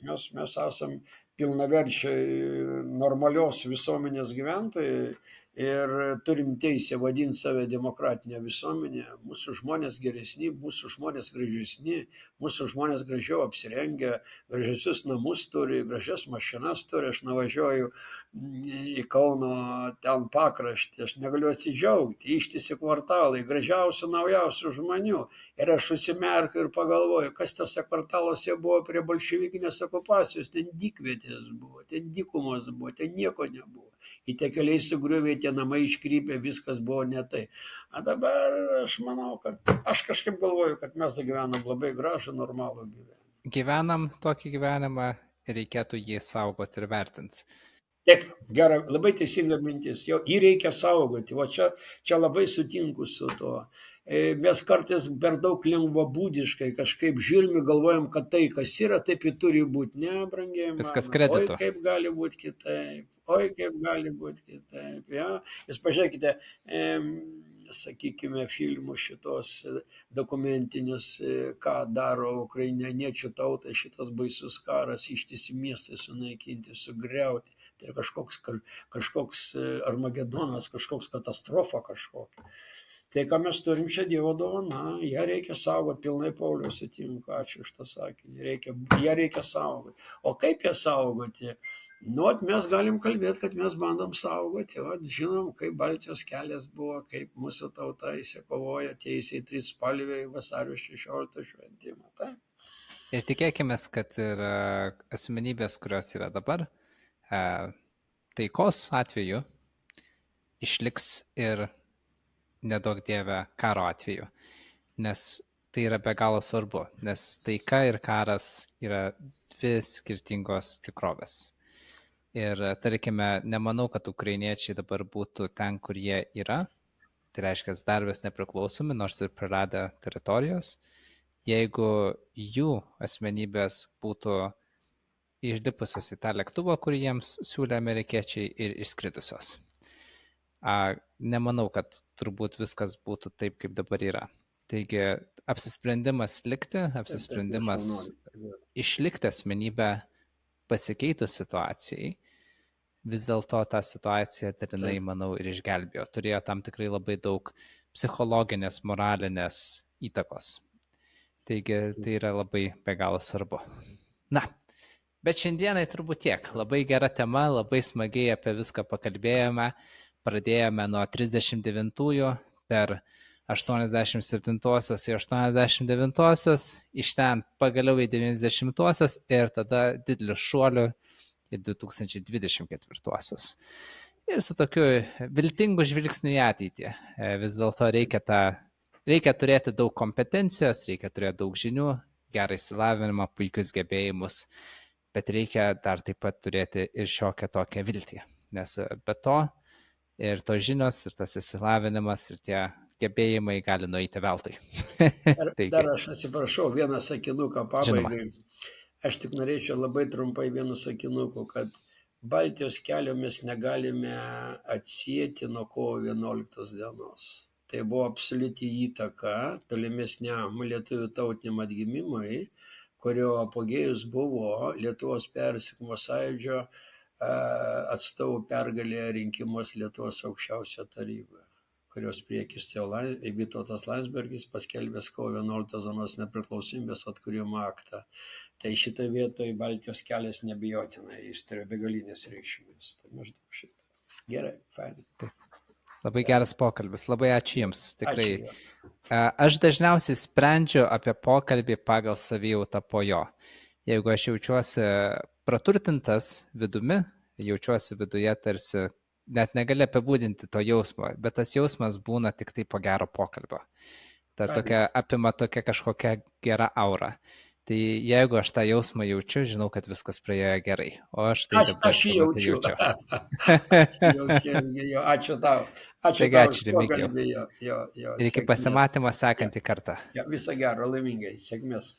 Speaker 2: esam pilnaverčiai normalios visuomenės gyventojai ir turim teisę vadinti save demokratinę visuomenę. Mūsų žmonės geresni, mūsų žmonės gražesni, mūsų žmonės gražiau apsirengę, gražiausius namus turi, gražias mašinas turi. Aš nuvažiuoju į Kauno ten pakraštį, aš negaliu atsidžiaugti, ištisi kvartalai, gražiausių, naujausių žmonių. Ir aš užsimerkiu ir pagalvoju, kas tose kvartaluose buvo prie bolševikinės okupacijos, ten dykvietės buvo, ten dykumos buvo, ten nieko nebuvo. Į tie keliai sugriuvė, tie namai iškrypė, viskas buvo ne tai. O dabar aš manau, kad aš kažkaip galvoju, kad mes gyvenam labai gražų, normalų gyvenimą.
Speaker 1: Gyvenam tokį gyvenimą ir reikėtų jį saugoti ir vertinti.
Speaker 2: Taip, gerai, labai teisinga mintis. Jį reikia saugoti. O čia labai sutinku su tuo. Mes kartais per daug lengvabūdiškai kažkaip žiūrime, galvojam, kad tai, kas yra, taip ir turi būti. Ne, brangiai mano.
Speaker 1: Viskas kreditu.
Speaker 2: Oi, kaip gali būti kitaip. Oi, kaip gali būti kitaip. Ja? Jūs pažiūrėkite, sakykime, filmų šitos dokumentinius, ką daro ukrainiečių tautai, šitas baisus karas, ištisi miestai sunaikinti, sugriauti. Tai kažkoks armagedonas, kažkoks katastrofa kažkokia. Tai, ką mes turim čia Dievo dovana, ją reikia saugoti, pilnai Paulius sutinku, ačiū už tą sakinį, ją reikia saugoti. O kaip ją saugoti? Nu, mes galim kalbėti, kad mes bandom saugoti, žinom, kaip Baltijos kelias buvo, kaip mūsų tauta įsikovoja teisė į trispalvę į vasario 16 šventimą. Tai?
Speaker 1: Ir tikėkime, kad ir asmenybės, kurios yra dabar, taikos atveju išliks ir nedaug dievę karo atveju, nes tai yra be galo svarbu, nes taika ir karas yra 2 skirtingos tikrovės. Ir tarkime, nemanau, kad ukrainiečiai dabar būtų ten, kur jie yra, tai reiškia dar vis nepriklausomi, nors ir praradę teritorijos, jeigu jų asmenybės būtų išlipusios į tą lėktuvą, kurį jiems siūlė amerikiečiai ir išskridusios. Nemanau, kad turbūt viskas būtų taip, kaip dabar yra. Taigi apsisprendimas likti,
Speaker 2: Taip, tie
Speaker 1: apsisprendimas
Speaker 2: šaunuoliai.
Speaker 1: išlikti asmenybę pasikeitus situacijai, vis dėlto tą situaciją dalinai,
Speaker 2: Taip.
Speaker 1: manau, ir išgelbėjo. Turėjo tam tikrai labai daug psichologinės, moralinės įtakos. Taigi tai yra labai be galo svarbu. Na, bet šiandienai turbūt tiek. Labai gera tema, labai smagiai apie viską pakalbėjome. Pradėjome nuo 39-ųjų per 87-osios į 89-osios, iš ten pagaliau į 90-osios ir tada dideliu šuoliu į 2024-osios. Ir su tokiu viltingu žvilgsniu į ateitį. Vis dėlto reikia turėti daug kompetencijos, reikia turėti daug žinių, gerą išsilavinimą, puikius gebėjimus, bet reikia dar taip pat turėti ir šiokią tokią viltį. Nes be to ir tos žinios, ir tas išsilavinimas, ir tie gebėjimai gali nueiti veltui.
Speaker 2: Dar aš atsiprašau, vieną sakinuką
Speaker 1: Žinoma.
Speaker 2: pabaigai. Aš tik norėčiau labai trumpai vienu sakinuku, kad Baltijos kelio mes negalime atsieti nuo kovo 11 dienos. Tai buvo absoliuti įtaka tolimesniam lietuvių tautiniam atgimimui, kurio apogėjus buvo Lietuvos persikimo sąjūdžio atstovų pergalė rinkimus Lietuvos aukščiausioje taryboje, kurios priekis Vytautas Landsbergis paskelbė kovo 11 dienos nepriklausomybės atkūrimo aktą. Tai šitoje vietoje Baltijos kelias nebijotinai, jis turėjo begalinės reikšmės. Tai maždaug šitą. Gerai, fainai.
Speaker 1: Labai geras pokalbis, labai ačiū Jums, tikrai.
Speaker 2: Ačiū.
Speaker 1: Aš dažniausiai sprendžiu apie pokalbį pagal savijautą po jo. Jeigu aš jaučiuosi praturtintas vidumi, jaučiuosi viduje tarsi, net negali apibūdinti to jausmo, bet tas jausmas būna tik tai po gero pokalbio. Apima tokia kažkokia gera aura. Tai jeigu aš tą jausmą jaučiu, žinau, kad viskas praėjo gerai. O aš tai dabar
Speaker 2: jaučiu. Ačiū tau.
Speaker 1: Ačiū, Remigijau. Ir iki pasimatymo sekantį kartą.
Speaker 2: Viso gero, laimingai, sėkmės.